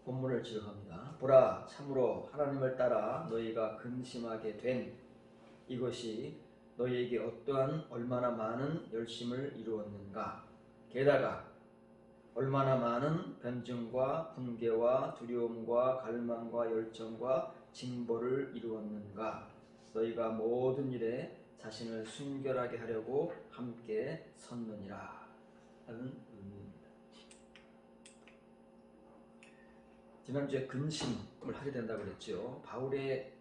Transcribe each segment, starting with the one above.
본문을 지적합니다. 보라, 참으로 하나님을 따라 너희가 근심하게 된 이것이 너희에게 어떠한 얼마나 많은 열심을 이루었는가. 게다가 얼마나 많은 변증과 분개와 두려움과 갈망과 열정과 징벌을 이루었는가. 너희가 모든 일에 자신을 순결하게 하려고 함께 섰느니라 하는 의미입니다. 지난주에 근심을 하게 된다고 그랬죠. 바울의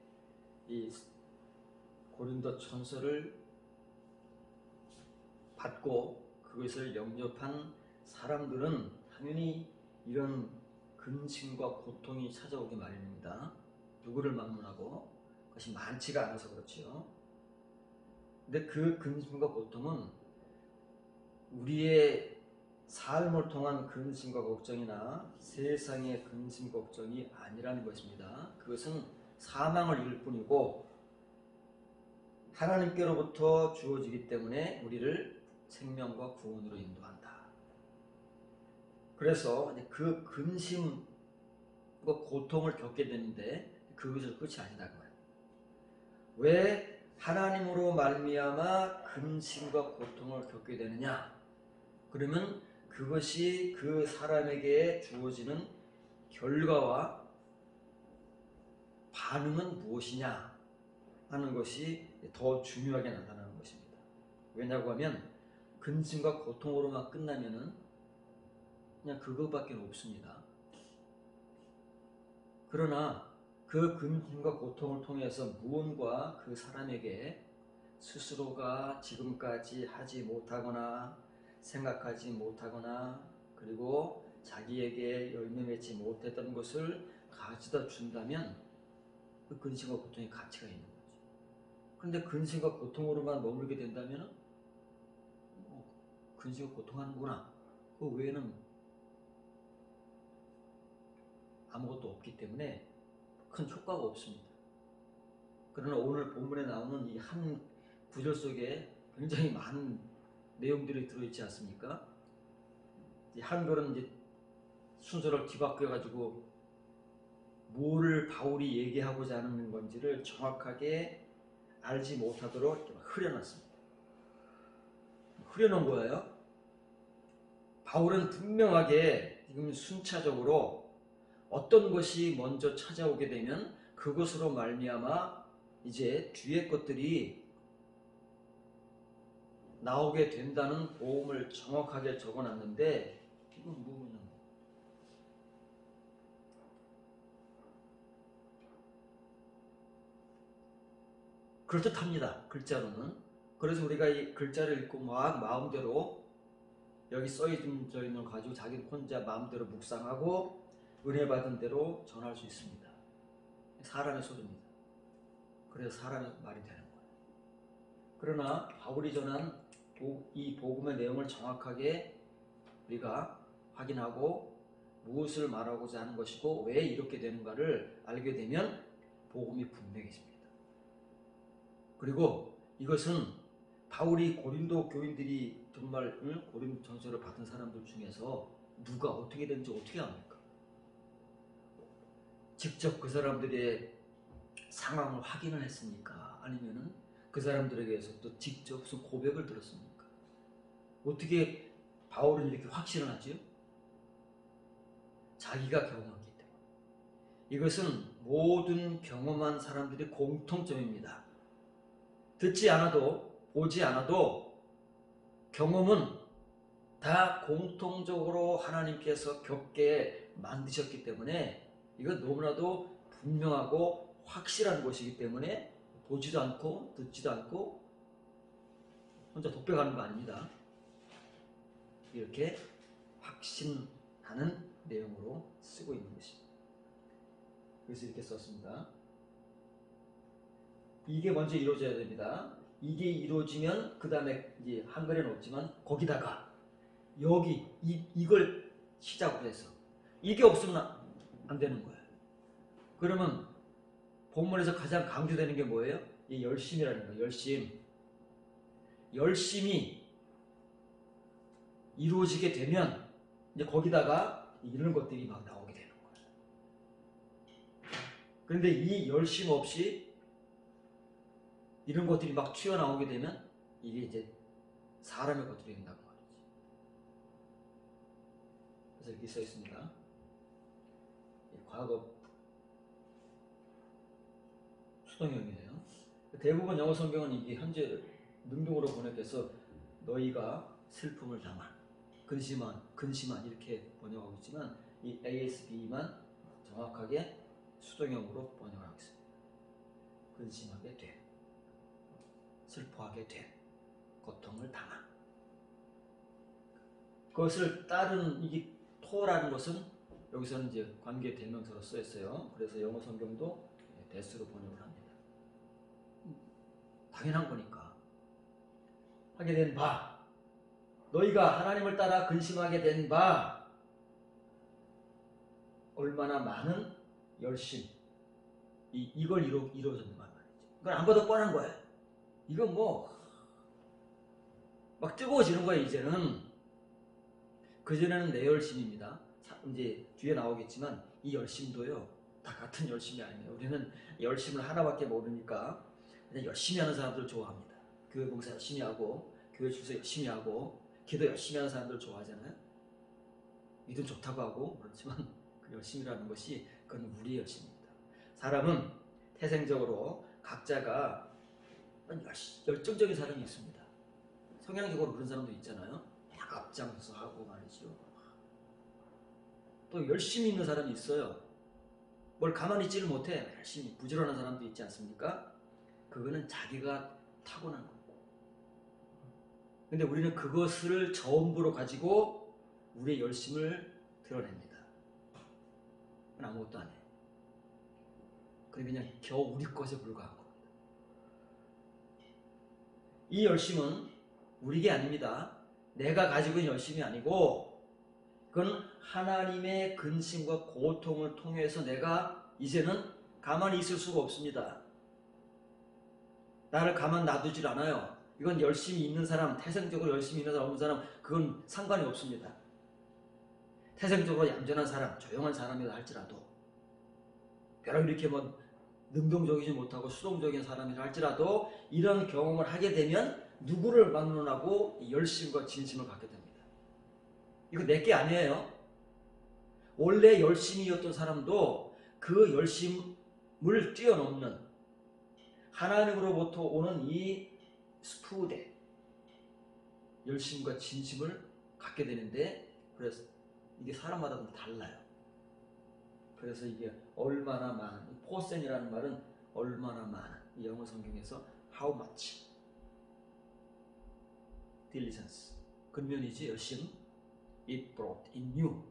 이 고린도 전서를 받고 그것을 영접한 사람들은 당연히 이런 근심과 고통이 찾아오기 마련입니다. 누구를 막론하고 그것이 많지가 않아서 그렇지요. 근데 그 근심과 고통은 우리의 삶을 통한 근심과 걱정이나 세상의 근심 걱정이 아니라는 것입니다. 그것은 사망을 이룰 뿐이고 하나님께로부터 주어지기 때문에 우리를 생명과 구원으로 인도한다. 그래서 그 근심과 고통을 겪게 되는데 그것을 끝이 아니다 그 말이에요. 왜 하나님으로 말미암아 근심과 고통을 겪게 되느냐? 그러면 그것이 그 사람에게 주어지는 결과와 반응은 무엇이냐 하는 것이 더 중요하게 나타나는 것입니다. 왜냐고 하면 근심과 고통으로만 끝나면은 그냥 그것밖에 없습니다. 그러나 그 근심과 고통을 통해서 무언가 그 사람에게 스스로가 지금까지 하지 못하거나 생각하지 못하거나 그리고 자기에게 열매 맺지 못했던 것을 가져다 준다면 그 근심과 고통의 가치가 있는 거죠. 그런데 근심과 고통으로만 머물게 된다면 근심과 고통하는구나. 그 외에는 아무것도 없기 때문에 큰 효과가 없습니다. 그러나 오늘 본문에 나오는 이 한 구절 속에 굉장히 많은 내용들이 들어있지 않습니까? 한글은 이제 순서를 뒤바뀌어가지고 뭐를 바울이 얘기하고자 하는 건지를 정확하게 알지 못하도록 흐려놨습니다. 흐려놓은 거예요. 바울은 분명하게 지금 순차적으로 어떤 것이 먼저 찾아오게 되면 그것으로 말미암아 이제 뒤에 것들이 나오게 된다는 보험을 정확하게 적어놨는데 이건 뭐냐? 그럴듯합니다. 글자로는. 그래서 우리가 이 글자를 읽고 막 마음대로 여기 써있는 걸 가지고 자기 혼자 마음대로 묵상하고 은혜 받은 대로 전할 수 있습니다. 사람의 소리입니다. 그래서 사람의 말이 되는 거예요. 그러나 바울이 전한 이 복음의 내용을 정확하게 우리가 확인하고 무엇을 말하고자 하는 것이고 왜 이렇게 되는가를 알게 되면 복음이 분명해집니다. 그리고 이것은 바울이 고린도 교인들이 정말 고린도 전서를 받은 사람들 중에서 누가 어떻게 되는지 어떻게 압니까? 직접 그 사람들의 상황을 확인을 했습니까? 아니면은 그 사람들에게서도 직접 무슨 고백을 들었습니까? 어떻게 바울은 이렇게 확신을 하지요? 자기가 경험했기 때문에. 이것은 모든 경험한 사람들의 공통점입니다. 듣지 않아도 보지 않아도 경험은 다 공통적으로 하나님께서 겪게 만드셨기 때문에 이건 너무나도 분명하고 확실한 것이기 때문에 보지도 않고 듣지도 않고 혼자 독백하는 거 아닙니다. 이렇게 확신하는 내용으로 쓰고 있는 것입니다. 그래서 이렇게 썼습니다. 이게 먼저 이루어져야 됩니다. 이게 이루어지면 그 다음에 이제 한글에는 없지만 거기다가 여기 이걸 시작으로 해서 이게 없으면 안 되는 거예요. 그러면 본문에서 가장 강조되는 게 뭐예요? 이 열심이라는 거예요. 열심이 이루어지게 되면 이제 거기다가 이런 것들이 막 나오게 되는 거예요. 그런데 이 열심 없이 이런 것들이 막 튀어나오게 되면 이게 이제 사람의 것들이 된다고 말이지. 그래서 이렇게 써 있습니다. 과거 수동형이에요. 대부분 영어 성경은 이게 현재 능동으로 번역해서 너희가 슬픔을 당한, 근심한 이렇게 번역하고 있지만 이 ASB만 정확하게 수동형으로 번역을 하고 있습니다. 근심하게 돼, 슬퍼하게 돼, 고통을 당한. 그것을 따르는 이게 토라는 것은 여기서는 이제 관계 대명사로 쓰였어요. 그래서 영어 성경도 대수로 번역을 합니다. 당연한 거니까. 하게 된 바, 너희가 하나님을 따라 근심하게 된 바, 얼마나 많은 열심, 이걸 이루어졌는 말이지. 이건 안 봐도 뻔한 거예요. 이건 뭐 막 뜨거워지는 거예요. 이제는. 그전에는 내 열심입니다. 이제 뒤에 나오겠지만 이 열심도요 다 같은 열심이 아니에요. 우리는 열심을 하나밖에 모르니까 그냥 열심히 하는 사람들 좋아합니다. 교회 봉사 열심히 하고 교회 출석 열심히 하고 기도 열심히 하는 사람들 좋아하잖아요. 믿음 좋다고 하고 그렇지만 그 열심이라는 것이 그건 우리의 열심입니다. 사람은 태생적으로 각자가 열정적인 사람이 있습니다. 성향적으로 그런 사람도 있잖아요. 막 앞장서서 하고 말이죠. 또 열심히 있는 사람이 있어요. 뭘 가만히 있지를 못해. 열심히 부지런한 사람도 있지 않습니까? 그거는 자기가 타고난 거고. 근데 우리는 그것을 전부로 가지고 우리의 열심을 드러냅니다. 그건 아무것도 안 해. 그냥 겨우 우리 것에 불과한 겁니다. 이 열심은 우리게 아닙니다. 내가 가지고 있는 열심이 아니고 그건 하나님의 근심과 고통을 통해서 내가 이제는 가만히 있을 수가 없습니다. 나를 가만 놔두질 않아요. 이건 열심히 있는 사람, 태생적으로 열심히 있는 사람, 없는 사람 그건 상관이 없습니다. 태생적으로 얌전한 사람, 조용한 사람이라 할지라도 별로 이렇게 뭐 능동적이지 못하고 수동적인 사람이라 할지라도 이런 경험을 하게 되면 누구를 막론하고 열심과 진심을 갖게 됩니다. 이거 내게 아니에요. 원래 열심이었던 사람도 그 열심을 뛰어넘는 하나님으로부터 오는 이 스푸데 열심과 진심을 갖게 되는데 그래서 이게 사람마다 좀 달라요. 그래서 이게 얼마나 많은 포센이라는 말은 얼마나 많은 이 영어 성경에서 how much diligence 근면이지 열심 it brought in you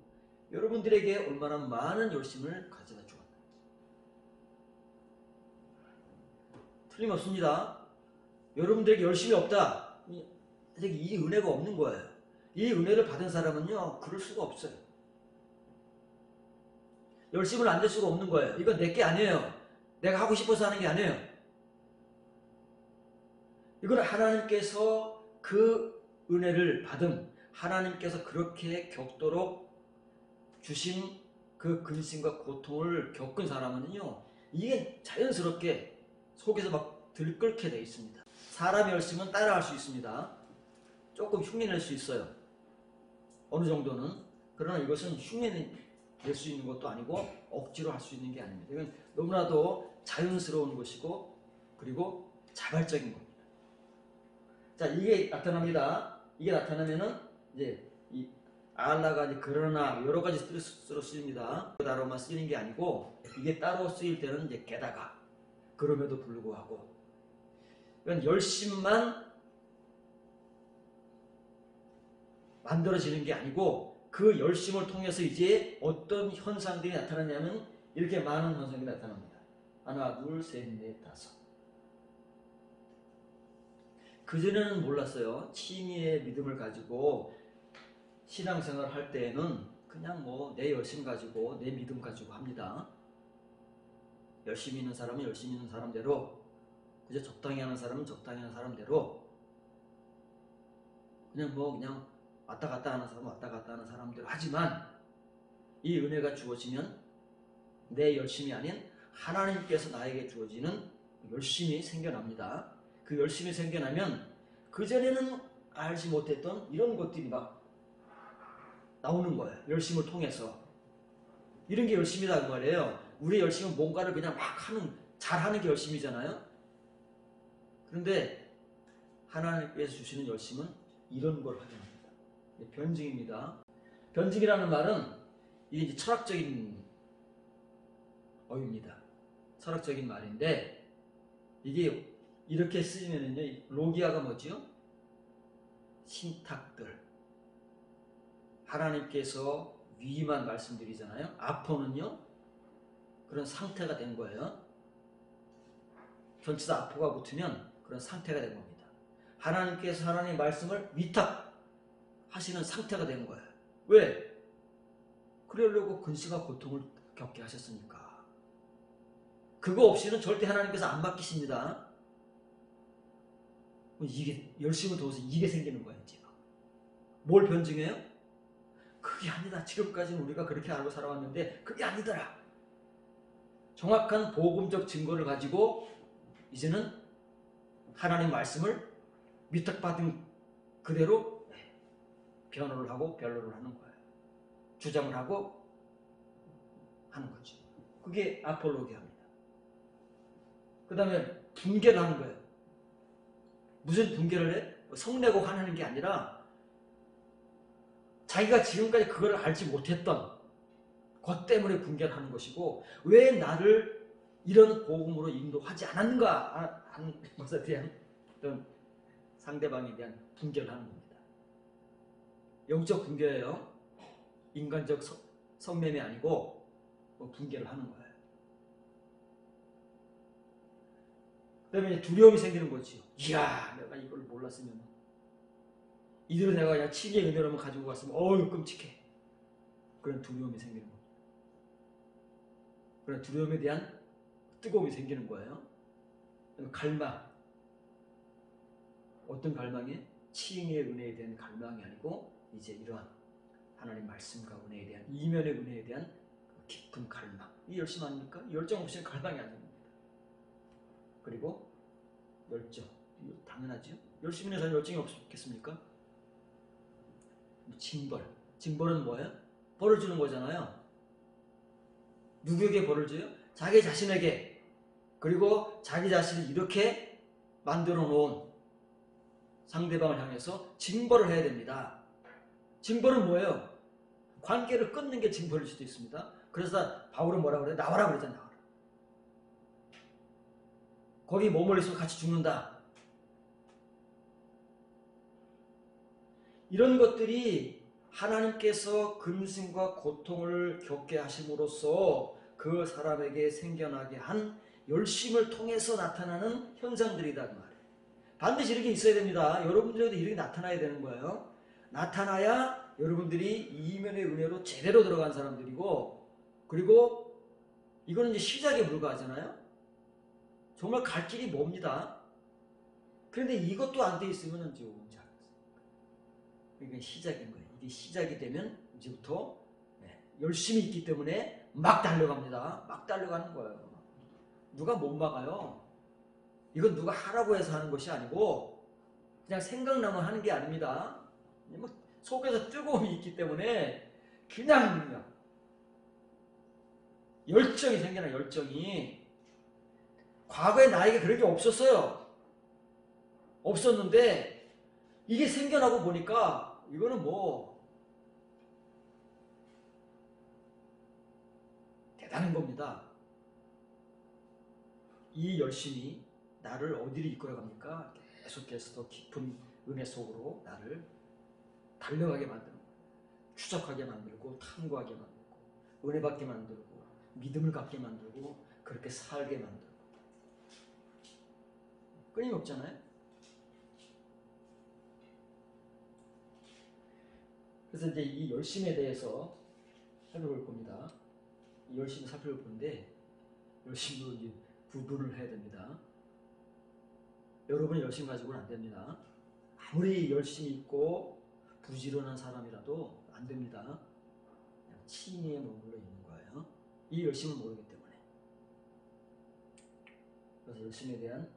여러분들에게 얼마나 많은 열심을 가져다 주었나. 틀림없습니다. 여러분들에게 열심이 없다. 이 은혜가 없는 거예요. 이 은혜를 받은 사람은요 그럴 수가 없어요. 열심을 안 될 수가 없는 거예요. 이건 내게 아니에요. 내가 하고 싶어서 하는 게 아니에요. 이건 하나님께서 그 은혜를 받은 하나님께서 그렇게 겪도록 주신 그 근심과 고통을 겪은 사람은요 이게 자연스럽게 속에서 막 들끓게 돼 있습니다. 사람의 열심은 따라할 수 있습니다. 조금 흉내낼 수 있어요. 어느 정도는. 그러나 이것은 흉내낼 수 있는 것도 아니고 억지로 할 수 있는 게 아닙니다. 이건 너무나도 자연스러운 것이고 그리고 자발적인 겁니다. 자, 이게 나타납니다. 이게 나타나면은 이제 이 알라가 이제 그러나 여러 가지 뜻으로 쓰입니다. 따로만 쓰이는 게 아니고 이게 따로 쓰일 때는 이제 게다가 그럼에도 불구하고 이건 열심만 만들어지는 게 아니고 그 열심을 통해서 이제 어떤 현상들이 나타나냐면 이렇게 많은 현상이 나타납니다. 하나, 둘, 셋, 넷, 다섯. 그전에는 몰랐어요. 취미의 믿음을 가지고 신앙생활을 할 때에는 그냥 뭐 내 열심 가지고 내 믿음 가지고 합니다. 열심히 있는 사람은 열심히 있는 사람대로 그저 적당히 하는 사람은 적당히 하는 사람대로 그냥 왔다 갔다 하는 사람은 왔다 갔다 하는 사람대로 하지만 이 은혜가 주어지면 내 열심이 아닌 하나님께서 나에게 주어지는 열심이 생겨납니다. 그 열심이 생겨나면 그전에는 알지 못했던 이런 것들이 막 나오는 거예요. 열심을 통해서. 이런 게 열심이다 그 말이에요. 우리의 열심은 뭔가를 그냥 막 하는, 잘하는 게 열심이잖아요. 그런데 하나님께서 주시는 열심은 이런 걸 하게 합니다. 변증입니다. 변증이라는 말은 이게 이제 철학적인 어휘입니다. 철학적인 말인데 이게 이렇게 쓰이면은요, 로기아가 뭐지요? 신탁들. 하나님께서 위만 말씀드리잖아요. 아포는요, 그런 상태가 된 거예요. 전치사 아포가 붙으면 그런 상태가 된 겁니다. 하나님께서 하나님의 말씀을 위탁하시는 상태가 된 거예요. 왜? 그러려고 근심과 고통을 겪게 하셨으니까. 그거 없이는 절대 하나님께서 안 맡기십니다. 이게 열심을 도와서 이게 생기는 거예요. 지금. 뭘 변증해요? 그게 아니다. 지금까지는 우리가 그렇게 알고 살아왔는데 그게 아니더라. 정확한 복음적 증거를 가지고 이제는 하나님 말씀을 위탁받은 그대로 변호를 하고 변론을 하는 거예요. 주장을 하고 하는 거죠. 그게 아폴로기아입니다. 그 다음에 분개를 하는 거예요. 무슨 분개를 해? 성내고 하는 게 아니라 자기가 지금까지 그걸 알지 못했던 것 때문에 분개를 하는 것이고, 왜 나를 이런 복음으로 인도하지 않았는가 하는 것에 대한 어떤 상대방에 대한 분개를 하는 겁니다. 영적 분개예요. 인간적 성매매 아니고 분개를 하는 거예요. 그 다음에 두려움이 생기는 거지요. 이야, 내가 이걸 몰랐으면, 이대로 내가 그냥 치기의 은혜로만 가지고 갔으면 어휴 끔찍해. 그런 두려움이 생기는 겁니다. 그런 두려움에 대한 뜨거움이 생기는 거예요. 갈망. 어떤 갈망이? 치잉의 은혜에 대한 갈망이 아니고 이제 이러한 하나님 말씀과 은혜에 대한, 이면의 은혜에 대한 깊은 갈망. 이 열심 아닙니까? 열정 없이는 갈망이 안 됩니다. 그리고 열정. 이거 당연하죠. 열심히 해서 열정이 없겠습니까? 징벌. 징벌은 뭐예요? 벌을 주는 거잖아요. 누구에게 벌을 줘요? 자기 자신에게. 그리고 자기 자신을 이렇게 만들어 놓은 상대방을 향해서 징벌을 해야 됩니다. 징벌은 뭐예요? 관계를 끊는 게 징벌일 수도 있습니다. 그래서 바울은 뭐라 그래요? 나와라 그러잖아요. 나와라. 거기 머물러 있으면 같이 죽는다. 이런 것들이 하나님께서 근심과 고통을 겪게 하심으로써 그 사람에게 생겨나게 한 열심을 통해서 나타나는 현상들이다 그 말이에요. 반드시 이렇게 있어야 됩니다. 여러분들에도 이렇게 나타나야 되는 거예요. 나타나야 여러분들이 이면의 은혜로 제대로 들어간 사람들이고, 그리고 이거는 이제 시작에 불과하잖아요. 정말 갈 길이 멉니다. 그런데 이것도 안 돼 있으면 이제 언제 하겠어요? 이게 시작인 거예요. 이게 시작이 되면 이제부터 열심히 있기 때문에 막 달려갑니다. 막 달려가는 거예요. 누가 못 막아요. 이건 누가 하라고 해서 하는 것이 아니고 그냥 생각나면 하는 게 아닙니다. 속에서 뜨거움이 있기 때문에 그냥 열정이 생겨나. 열정이. 과거에 나에게 그런 게 없었어요. 없었는데 이게 생겨나고 보니까 이거는 뭐 대단한 겁니다. 이 열심이 나를 어디로 이끌어갑니까? 계속해서 더 깊은 은혜 속으로 나를 달려가게 만들고, 추적하게 만들고, 탐구하게 만들고, 은혜 받게 만들고, 믿음을 갖게 만들고, 그렇게 살게 만들고. 끊임없잖아요. 그래서 이제 이 열심에 대해서 살펴볼 겁니다. 이 열심을 살펴볼 건데, 열심도 이제 구분을 해야 됩니다. 여러분이 열심 가지고는 안 됩니다. 아무리 열심히 있고 부지런한 사람이라도 안 됩니다. 그냥 치미에 머물러 있는 거예요. 이 열심을 모르기 때문에. 그래서 열심에 대한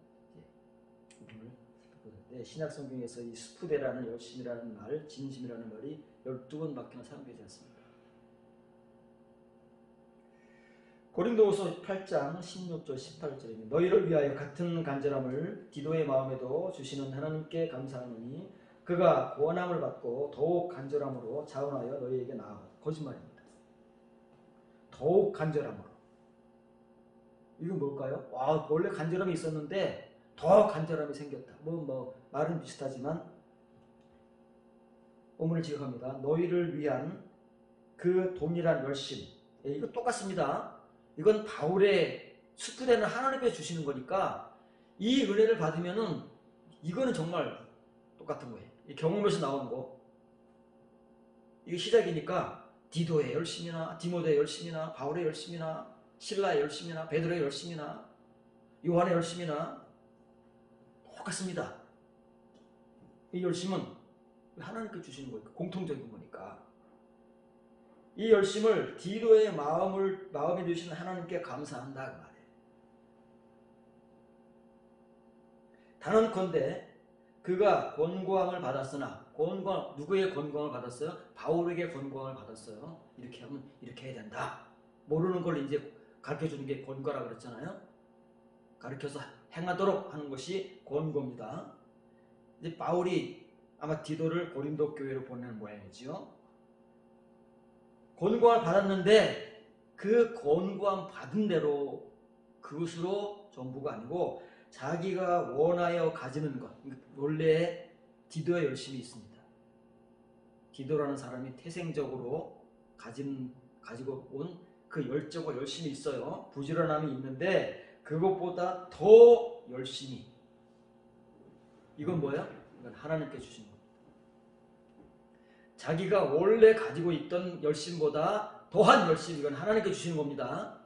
부분을 살펴보는데 신약 성경에서 이 스푸데라는 열심이라는 말, 진심이라는 말이 12번밖에 사용되지 않습니다. 고린도후서 8장 16절 18절입니다. 너희를 위하여 같은 간절함을 디도의 마음에도 주시는 하나님께 감사하노니 그가 구원함을 받고 더욱 간절함으로 자원하여 너희에게 나아가. 거짓말입니다. 더욱 간절함으로. 이건 뭘까요? 원래 간절함이 있었는데 더 간절함이 생겼다. 말은 비슷하지만 어문을 지각합니다. 너희를 위한 그 동일한 열심. 이거 똑같습니다. 이건 바울의 스푸데는 하나님께 주시는 거니까 이 은혜를 받으면은 이거는 정말 똑같은 거예요. 이 경험에서 나오는 거. 이게 시작이니까 디도의 열심이나 디모데의 열심이나 바울의 열심이나 신라의 열심이나 베드로의 열심이나 요한의 열심이나 똑같습니다. 이 열심은 하나님께 주시는 거니까 공통적인 거니까 이 열심을 디도의 마음에 주시는 하나님께 감사한다 그 말이에요. 단언컨대 그가 권고함을 받았으나 누구의 권고함을 받았어요? 바울에게 권고함을 받았어요. 이렇게 하면 이렇게 해야 된다. 모르는 걸 이제 가르쳐주는 게 권고라 그랬잖아요. 가르쳐서 행하도록 하는 것이 권고입니다. 이제 바울이 아마 디도를 고린도 교회로 보내는 모양이지요. 권고함을 받았는데 그 권고함 받은 대로 그것으로 전부가 아니고 자기가 원하여 가지는 것, 원래 디도의 열심이 있습니다. 디도라는 사람이 태생적으로 가지고 온 그 열정과 열심이 있어요. 부지런함이 있는데 그것보다 더 열심히. 이건 뭐야? 이건 하나님께 주신 겁니다. 자기가 원래 가지고 있던 열심보다 더한 열심, 이건 하나님께 주시는 겁니다.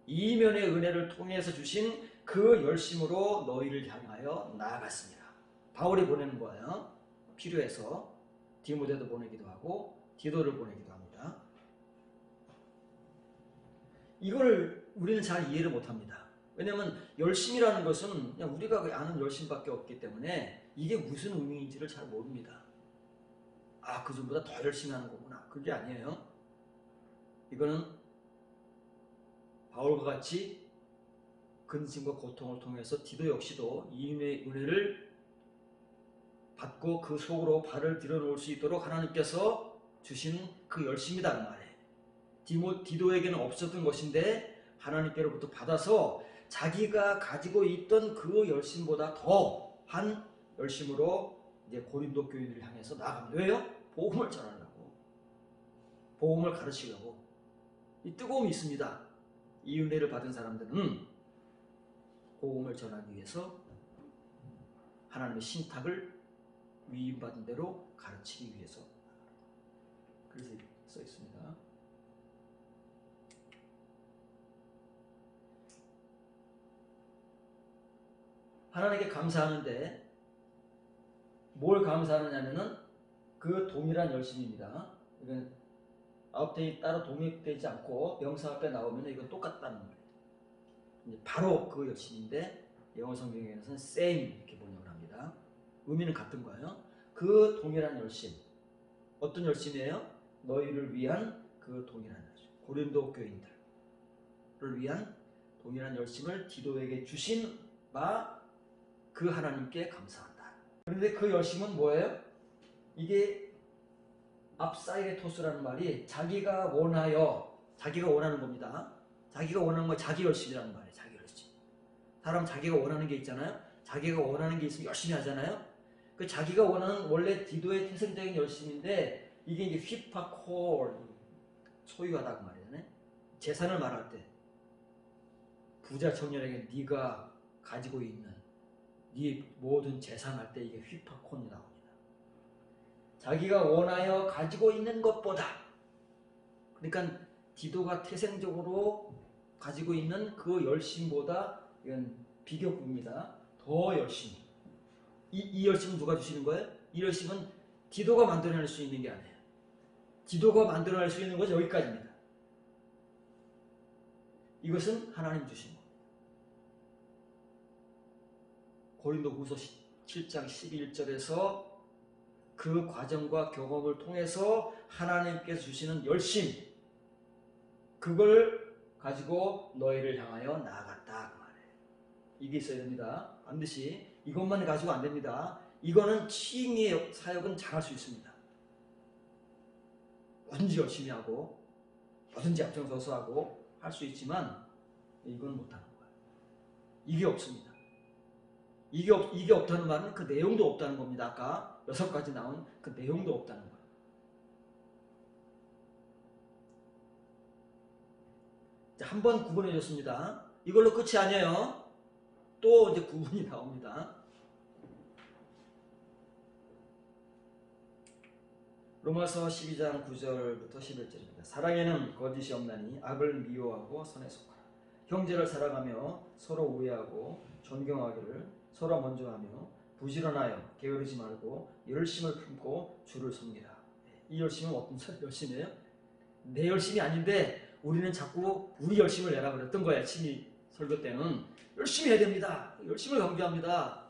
이면의 은혜를 통해서 주신 그 열심으로 너희를 향하여 나아갔습니다. 바울이 보내는 거예요. 필요해서 디모데도 보내기도 하고 디도를 보내기도 합니다. 이걸 우리는 잘 이해를 못합니다. 왜냐하면 열심이라는 것은 그냥 우리가 아는 열심밖에 없기 때문에 이게 무슨 의미인지를 잘 모릅니다. 그 전보다 더 열심히 하는 거구나. 그게 아니에요. 이거는 바울과 같이 근심과 고통을 통해서 디도 역시도 이 은혜를 받고 그 속으로 발을 들여놓을 수 있도록 하나님께서 주신 그 열심이다 그 말이에요. 디도에게는 없었던 것인데 하나님께로부터 받아서 자기가 가지고 있던 그 열심보다 더한 열심으로 이제 고린도 교인들을 향해서 나아갑니다. 왜요? 복음을 전하려고, 복음을 가르치려고. 이 뜨거움이 있습니다. 이 은혜를 받은 사람들은 복음을 전하기 위해서 하나님의 신탁을 위임받은 대로 가르치기 위해서. 그래서 써 있습니다. 하나님께 감사하는데 뭘 감사하느냐면은 그 동일한 열심입니다. 이건 아웃데이 따로 동일되지 않고 명사 앞에 나오면 이건 똑같다는 거예요. 바로 그 열심인데 영어 성경에서는 same 이렇게 번역을 합니다. 의미는 같은 거예요. 그 동일한 열심. 어떤 열심이에요? 너희를 위한 그 동일한 열심. 고린도 교인들을 위한 동일한 열심을 디도에게 주신 바 그 하나님께 감사한다. 그런데 그 열심은 뭐예요? 이게 압사이레토스라는 말이 자기가 원하는 겁니다. 자기가 원하는 건 자기 열심이라는 말이에요. 자기 열심. 사람 자기가 원하는 게 있잖아요. 자기가 원하는 게 있으면 열심히 하잖아요. 그 자기가 원하는 원래 디도의 태생적인 열심인데 이게 이제 휘파콜 소유하다 그 말이잖아요. 재산을 말할 때 부자 청년에게 네가 가지고 있는 네 모든 재산 할 때 이게 휘파콘이 나옵니다. 자기가 원하여 가지고 있는 것보다, 그러니까 디도가 태생적으로 가지고 있는 그 열심보다 이건 비교급입니다. 더 열심히. 이 열심은 누가 주시는 거예요? 이 열심은 디도가 만들어낼 수 있는 게 아니에요. 디도가 만들어낼 수 있는 것은 여기까지입니다. 이것은 하나님 주신 겁니다. 고린도후서 7장 11절에서 그 과정과 경험을 통해서 하나님께서 주시는 열심, 그걸 가지고 너희를 향하여 나아갔다 그 말이에요. 이게 있어야 됩니다. 반드시 이것만 가지고 안 됩니다. 이거는 치잉의 사역은 잘할 수 있습니다. 뭐든지 열심히 하고 뭐든지 앞장서서 하고 할 수 있지만 이건 못하는 거예요. 이게 없습니다. 이게 없다는 말은 그 내용도 없다는 겁니다. 아까 6가지 나온 그 내용도 없다는 거예요. 한 번 구분해 줬습니다. 이걸로 끝이 아니에요. 또 이제 구분이 나옵니다. 로마서 12장 9절부터 11절입니다. 사랑에는 거짓이 없나니 악을 미워하고 선에 속하라. 형제를 사랑하며 서로 우애하고 존경하기를 서로 먼저 하며 부지런하여 게으르지 말고 열심을 품고 주를 섬기라. 이 열심은 어떤 열심이에요? 내 열심이 아닌데 우리는 자꾸 우리 열심을 내라 그랬던 거야. 친히 설교 때는 열심히 해야 됩니다. 열심을 강조합니다.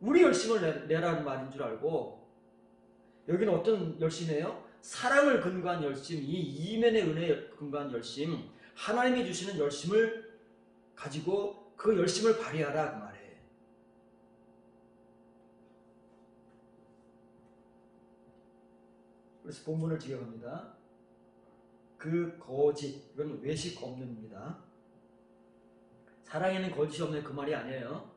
우리 열심을 내라는 말인 줄 알고, 여기는 어떤 열심이에요? 사랑을 근거한 열심, 이 이면의 은혜에 근거한 열심, 하나님이 주시는 열심을 가지고 그 열심을 발휘하라 그 말이에요. 그래서 본문을 지켜갑니다. 그 거짓, 이건 외식 없는입니다. 사랑에는 거짓이 없는 그 말이 아니에요.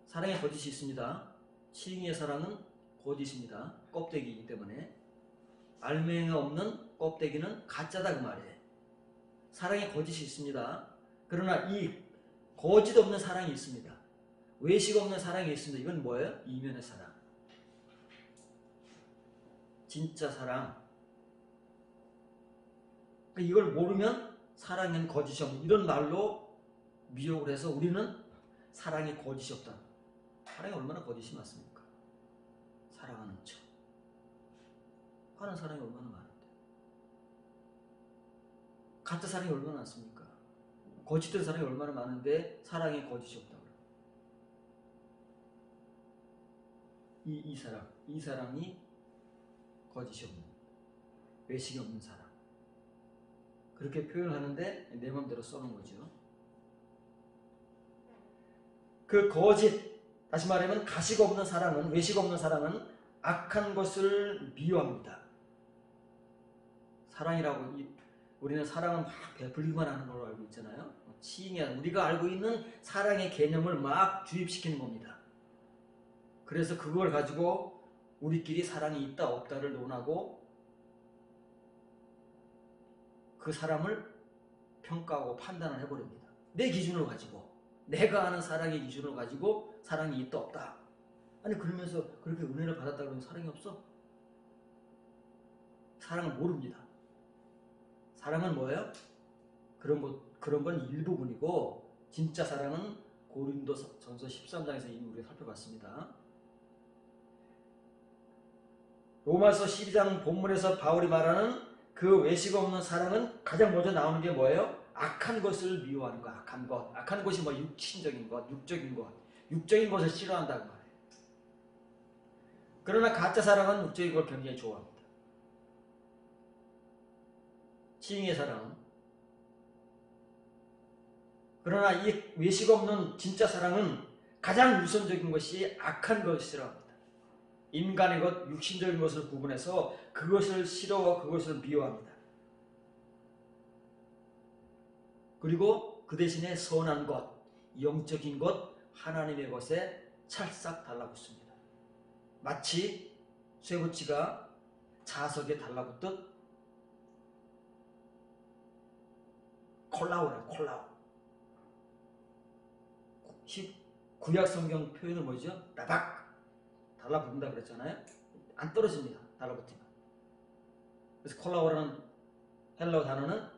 사랑에 거짓이 있습니다. 치잉의 사랑은 거짓입니다. 껍데기이기 때문에. 알맹이가 없는 껍데기는 가짜다 그 말이에요. 사랑에 거짓이 있습니다. 그러나 이 거짓 없는 사랑이 있습니다. 외식 없는 사랑이 있습니다. 이건 뭐예요? 이면의 사랑. 진짜 사랑. 이걸 모르면 사랑에는 거짓이 없는, 이런 말로 미혹을 해서 우리는 사랑에 거짓이 없다. 사랑에 얼마나 거짓이 많습니까? 사랑하는 척 하는 사랑이 얼마나 많은데, 가짜 사랑이 얼마나 많습니까? 거짓된 사랑이 얼마나 많은데 사랑에 거짓이 없다고. 이 사랑이 거짓이 없는, 외식이 없는 사랑, 그렇게 표현하는데 내 마음대로 써놓은 거죠. 그 거짓, 다시 말하면 가식 없는 사랑은, 외식 없는 사랑은 악한 것을 미워합니다. 사랑이라고, 우리는 사랑은 막 베풀기만 하는 걸로 알고 있잖아요. 치잉이, 우리가 알고 있는 사랑의 개념을 막 주입시키는 겁니다. 그래서 그걸 가지고 우리끼리 사랑이 있다 없다를 논하고 그 사람을 평가하고 판단을 해버립니다. 내 기준을 가지고, 내가 아는 사랑의 기준을 가지고 사랑이 있다 없다. 아니 그러면서 그렇게 은혜를 받았다 그러면 사랑이 없어? 사랑을 모릅니다. 사랑은 뭐예요? 그런 건 일부분이고, 진짜 사랑은 고린도전서 13장에서 이미 우리가 살펴봤습니다. 로마서 12장 본문에서 바울이 말하는 그 외식 없는 사랑은 가장 먼저 나오는 게 뭐예요? 악한 것을 미워하는 것, 악한 것. 악한 것이 뭐 육신적인 것, 육적인 것, 육적인 것을 싫어한다고 말해요. 그러나 가짜 사랑은 육적인 걸 굉장히 좋아합니다. 치잉의 사랑은. 그러나 이 외식 없는 진짜 사랑은 가장 우선적인 것이 악한 것을 싫어합니다. 인간의 것, 육신적인 것을 구분해서 그것을 싫어하고 그것을 미워합니다. 그리고 그 대신에 선한 것, 영적인 것, 하나님의 것에 찰싹 달라붙습니다. 마치 쇠붙이가 자석에 달라붙듯 콜라오라, 콜라오. 구약 성경 표현은 뭐죠? 라박 달라붙는다 그랬잖아요. 안 떨어집니다. 달라붙으면. 그래서 콜라오라는 헬라어 단어는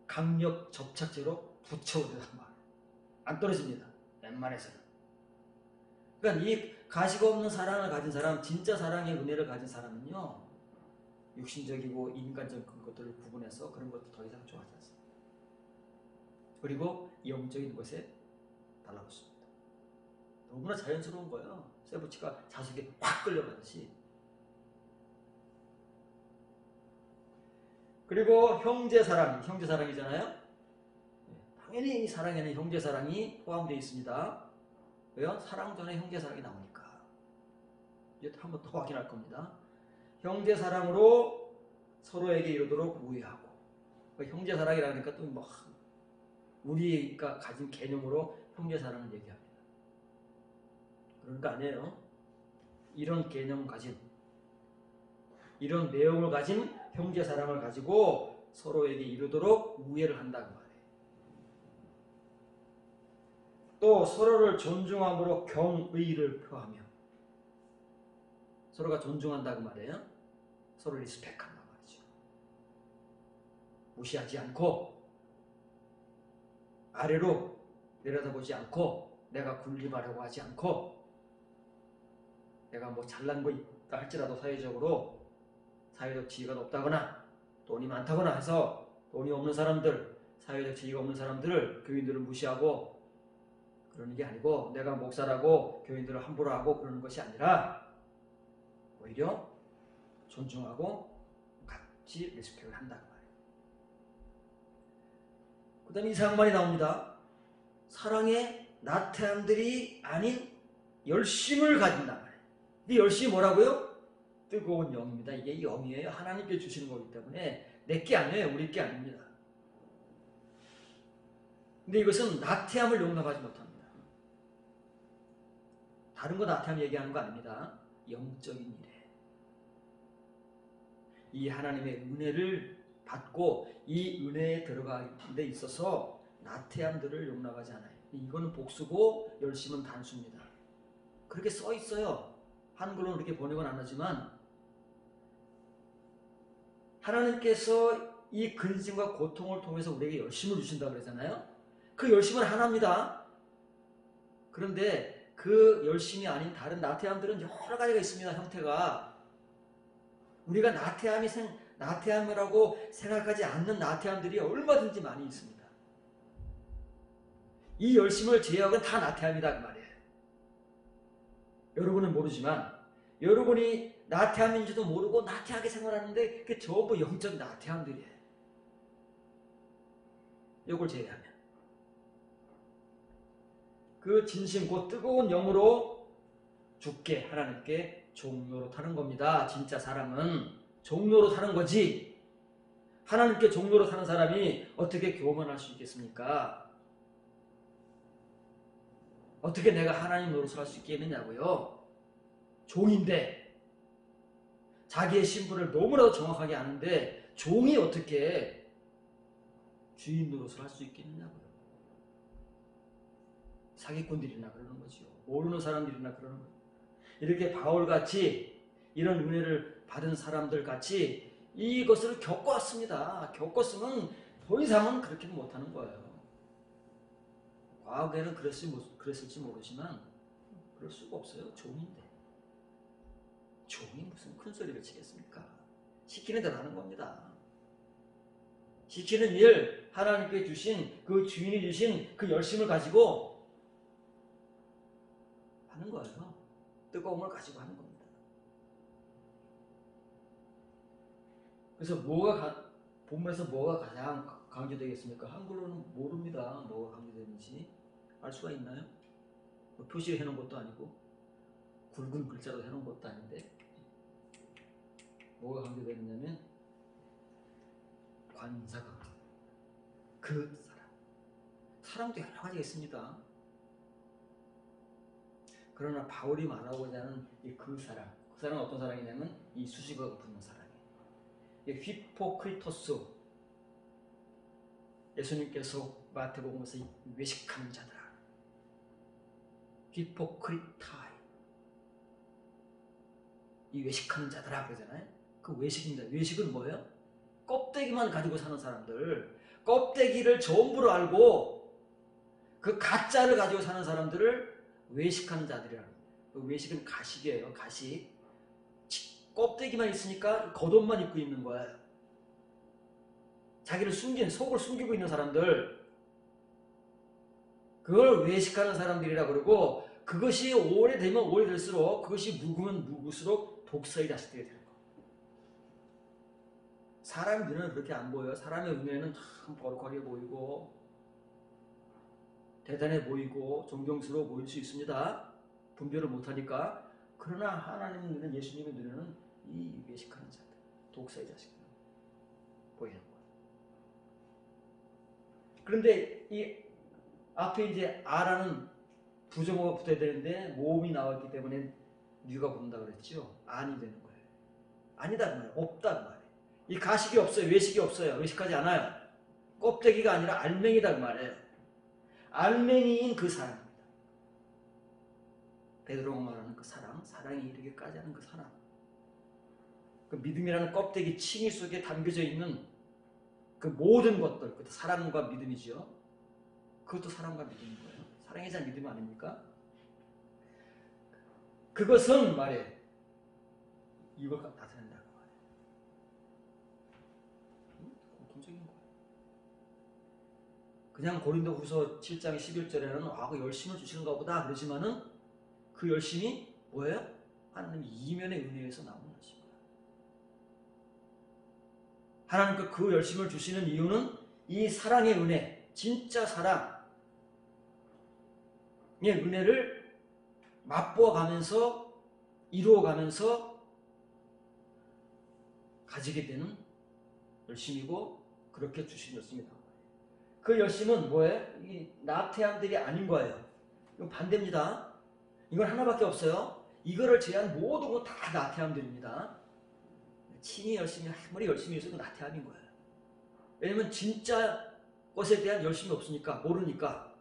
강력 접착제로 붙여오르는 말. 안 떨어집니다. 웬만해서는. 그러니까 이 가식 없는 사랑을 가진 사람, 진짜 사랑의 은혜를 가진 사람은요, 육신적이고 인간적인 것들을 구분해서 그런 것도 더 이상 좋아하지 않습니다. 그리고 영적인 것에 달라붙습니다. 너무나 자연스러운 거예요. 쇠붙이가 자석에 확 끌려가듯이. 그리고 형제사랑이잖아요. 당연히 이 사랑에는 형제사랑이 포함되어 있습니다. 왜요? 사랑 전에 형제사랑이 나오니까. 이제 한번 더 확인할 겁니다. 형제사랑으로 서로에게 이르도록 우애하고. 형제사랑이라니까 또 뭐 우리가 가진 개념으로 형제사랑을 얘기합니다. 그런 거 아니에요. 이런 개념을 가진, 이런 내용을 가진 형제사랑을 가지고 서로에게 이르도록 우애를 한다고 말해요. 또 서로를 존중함으로 경의를 표하며, 서로가 존중한다고 말해요. 서로를 리스펙한다고 말이죠. 무시하지 않고 아래로 내려다보지 않고 내가 군림하려고 하지 않고 내가 뭐 잘난 거 있다 할지라도 사회적 지위가 높다거나 돈이 많다거나 해서 돈이 없는 사람들, 사회적 지위가 없는 사람들을 교인들을 무시하고 그러는 게 아니고 내가 목사라고 교인들을 함부로 하고 그러는 것이 아니라 오히려 존중하고 같이 리스펙을 한다고 말이에요. 그 다음에 이상한 말이 나옵니다. 사랑의 나태함들이 아닌 열심을 가진다 말이에요. 이 열심이 뭐라고요? 뜨거운 영입니다. 이게 영이에요. 하나님께 주시는 거기 때문에 내 게 아니에요. 우리 게 아닙니다. 근데 이것은 나태함을 용납하지 못합니다. 다른 거 나태함 얘기하는 거 아닙니다. 영적인 일에. 이 하나님의 은혜를 받고 이 은혜에 들어가는 데 있어서 나태함들을 용납하지 않아요. 이거는 복수고 열심은 단수입니다. 그렇게 써 있어요. 한글로는 그렇게 번역은 안 하지만 하나님께서 이 근심과 고통을 통해서 우리에게 열심을 주신다고 그러잖아요. 그 열심은 하나입니다. 그런데 그 열심이 아닌 다른 나태함들은 여러 가지가 있습니다. 형태가. 우리가 나태함이라고 생각하지 않는 나태함들이 얼마든지 많이 있습니다. 이 열심을 제약은 다 나태함이다 그 말이에요. 여러분은 모르지만 여러분이 나태함인지도 모르고 나태하게 생활하는데 그게 전부 영적 나태함들이에요. 이걸 제외하면 그 진심 곧 뜨거운 영으로 주께 하나님께 종로로 타는 겁니다. 진짜 사람은 종로로 타는 거지. 하나님께 종로로 타는 사람이 어떻게 교만할 수 있겠습니까? 어떻게 내가 하나님 노릇을 할 수 있겠느냐고요. 종인데 자기의 신분을 너무나도 정확하게 아는데 종이 어떻게 주인 노릇을 할 수 있겠느냐고요. 사기꾼들이나 그러는 거죠. 모르는 사람들이나 그러는 거죠. 이렇게 바울같이 이런 은혜를 받은 사람들 같이 이것을 겪어왔습니다. 겪었으면 더 이상은 그렇게는 못하는 거예요. 과거에는 그랬을지 모르지만 그럴 수가 없어요. 종인데. 종이 무슨 큰 소리를 치겠습니까? 시키는 대로 하는 겁니다. 시키는 일, 하나님께 주신 그 주인이 주신 그 열심을 가지고 하는 거예요. 뜨거움을 가지고 하는 겁니다. 그래서 본문에서 뭐가 가장 강조되겠습니까? 한글로는 모릅니다. 뭐가 강조되는지 알 수가 있나요? 뭐 표시를 해놓은 것도 아니고 굵은 글자로 해놓은 것도 아닌데 뭐가 강조되느냐면 관사가 그 사랑도 여러 가지가 있습니다. 그러나 바울이 말하고자 하는 그 사랑은 어떤 사랑이냐면 이 수식어가 붙는 사랑이에요. 휘포크리토스, 예수님께서 마태복음에서 외식하는 자들아, 휘포크리타이, 이 외식하는 자들아 그러잖아요. 그 외식입니다. 외식은 뭐예요? 껍데기만 가지고 사는 사람들, 껍데기를 전부로 알고 그 가짜를 가지고 사는 사람들을 외식하는 자들이라는 거예요. 외식은 가식이에요. 가식. 껍데기만 있으니까 겉옷만 입고 있는 거예요. 자기를 속을 숨기고 있는 사람들. 그걸 외식하는 사람들이라 그러고 그것이 오래되면 오래될수록 그것이 묵으면 묵을수록 독서의 자식들이 되는 거예요. 사람의 눈에는 그렇게 안 보여요. 사람의 눈에는 참 거룩하게 보이고 대단해 보이고 존경스러워 보일 수 있습니다. 분별을 못하니까. 그러나 하나님 눈에는, 예수님의 눈에는 이 외식하는 자들, 독사의 자식들 보이는 거예요. 그런데 이 앞에 이제 아라는 부정어가 붙어야 되는데 모음이 나왔기 때문에 뉴가 붙는다 그랬죠. 아니 되는 거예요. 아니다 그 말이에요. 없다 그 말이에요. 이 가식이 없어요. 외식이 없어요. 외식하지 않아요. 껍데기가 아니라 알맹이다 그 말이에요. 알맹이인 그 사랑입니다. 베드로가 말하는 그 사랑, 사랑이 이르기까지 하는 그 사랑. 그 믿음이라는 껍데기 칭의 속에 담겨져 있는 그 모든 것들, 그것도 사랑과 믿음이죠. 그것도 사랑과 믿음인 거예요. 사랑이자 믿음 아닙니까? 그것은 말이에요. 이걸 나타낸다고 말이에요. 공통적인 거예요. 그냥 고린도후서 7장 11절에는 그 열심을 주시는가 보다 그러지만은 그 열심이 뭐예요? 하나님 이면의 은혜에서 나오는 것입니다. 하나님께 그 열심을 주시는 이유는 이 사랑의 은혜, 진짜 사랑의 은혜를 맛보아 가면서 이루어가면서 가지게 되는 열심이고 그렇게 주신 열심이다. 그 열심은 뭐예요? 이 나태함들이 아닌 거예요. 이건 반대입니다. 이건 하나밖에 없어요. 이거를 제한 모든 건 다 나태함들입니다. 칭의 열심히 아무리 열심히 해서도 나태함인 거예요. 왜냐면 진짜 것에 대한 열심이 없으니까 모르니까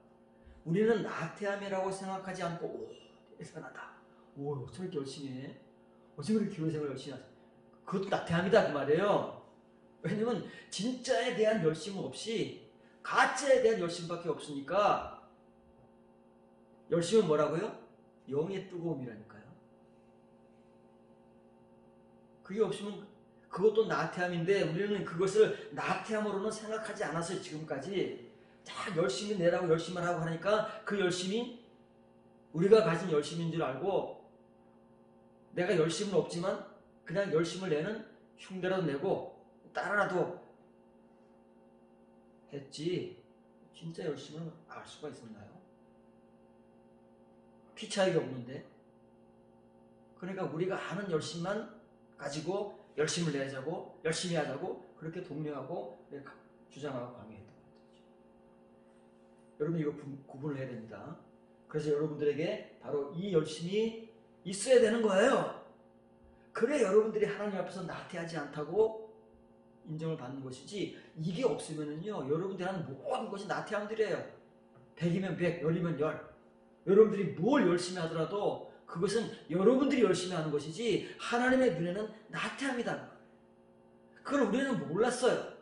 우리는 나태함이라고 생각하지 않고 오 대단하다. 오 어쩜 이렇게 열심히 해? 어쩜 이렇게 교회생활 열심히 하지? 그것도 나태함이다 그 말이에요. 왜냐면 진짜에 대한 열심은 없이 가짜에 대한 열심밖에 없으니까. 열심은 뭐라고요? 영의 뜨거움이라니까요. 그게 없으면 그것도 나태함인데 우리는 그것을 나태함으로는 생각하지 않았어요. 지금까지 다 열심히 내라고 열심히 하고 하니까 그 열심이 우리가 가진 열심인 줄 알고 내가 열심은 없지만 그냥 열심을 내는 흉내라도 내고 따라라도 했지 진짜 열심을 알 수가 있었나요? 피 차이가 없는데. 그러니까 우리가 아는 열심만 가지고 열심을 내자고 열심히 하자고 그렇게 독려하고 주장하고 강요했던 거죠. 여러분 이거 구분을 해야 됩니다. 그래서 여러분들에게 바로 이 열심이 있어야 되는 거예요. 그래 여러분들이 하나님 앞에서 나태하지 않다고 인정을 받는 것이지 이게 없으면은요 여러분들이 하는 모든 것이 나태함들이에요. 100이면 100, 10이면 10. 여러분들이 뭘 열심히 하더라도 그것은 여러분들이 열심히 하는 것이지 하나님의 눈에는 나태함이다. 그걸 우리는 몰랐어요.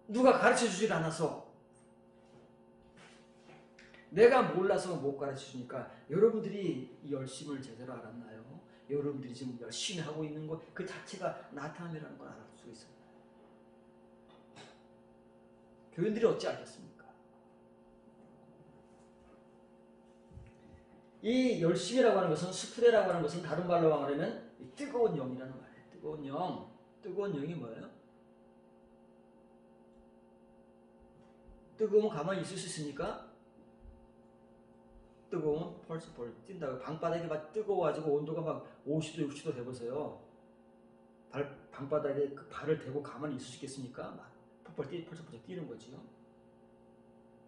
누가 가르쳐주질 않아서. 내가 몰라서 못 가르쳐주니까 여러분들이 이 열심을 제대로 알았나요? 여러분들이 지금 열심히 하고 있는 것 그 자체가 나태함이라는 걸 알을 수 있습니다. 교인들이 어찌 알겠습니까? 이 열심이라고 하는 것은 스프레라고 하는 것은 다른 말로 말하면 뜨거운 영이라는 말이에요. 뜨거운 영. 뜨거운 영이 뭐예요? 뜨거우면 가만히 있을 수 있습니까? 뜨거우면 벌써 뛴다고. 방바닥이 막 뜨거워가지고 온도가 막 50도 60도 돼보세요. 방바닥에 그 발을 대고 가만히 있을 수 있겠습니까? 막 펄쩍펄쩍 뛰는 거지요.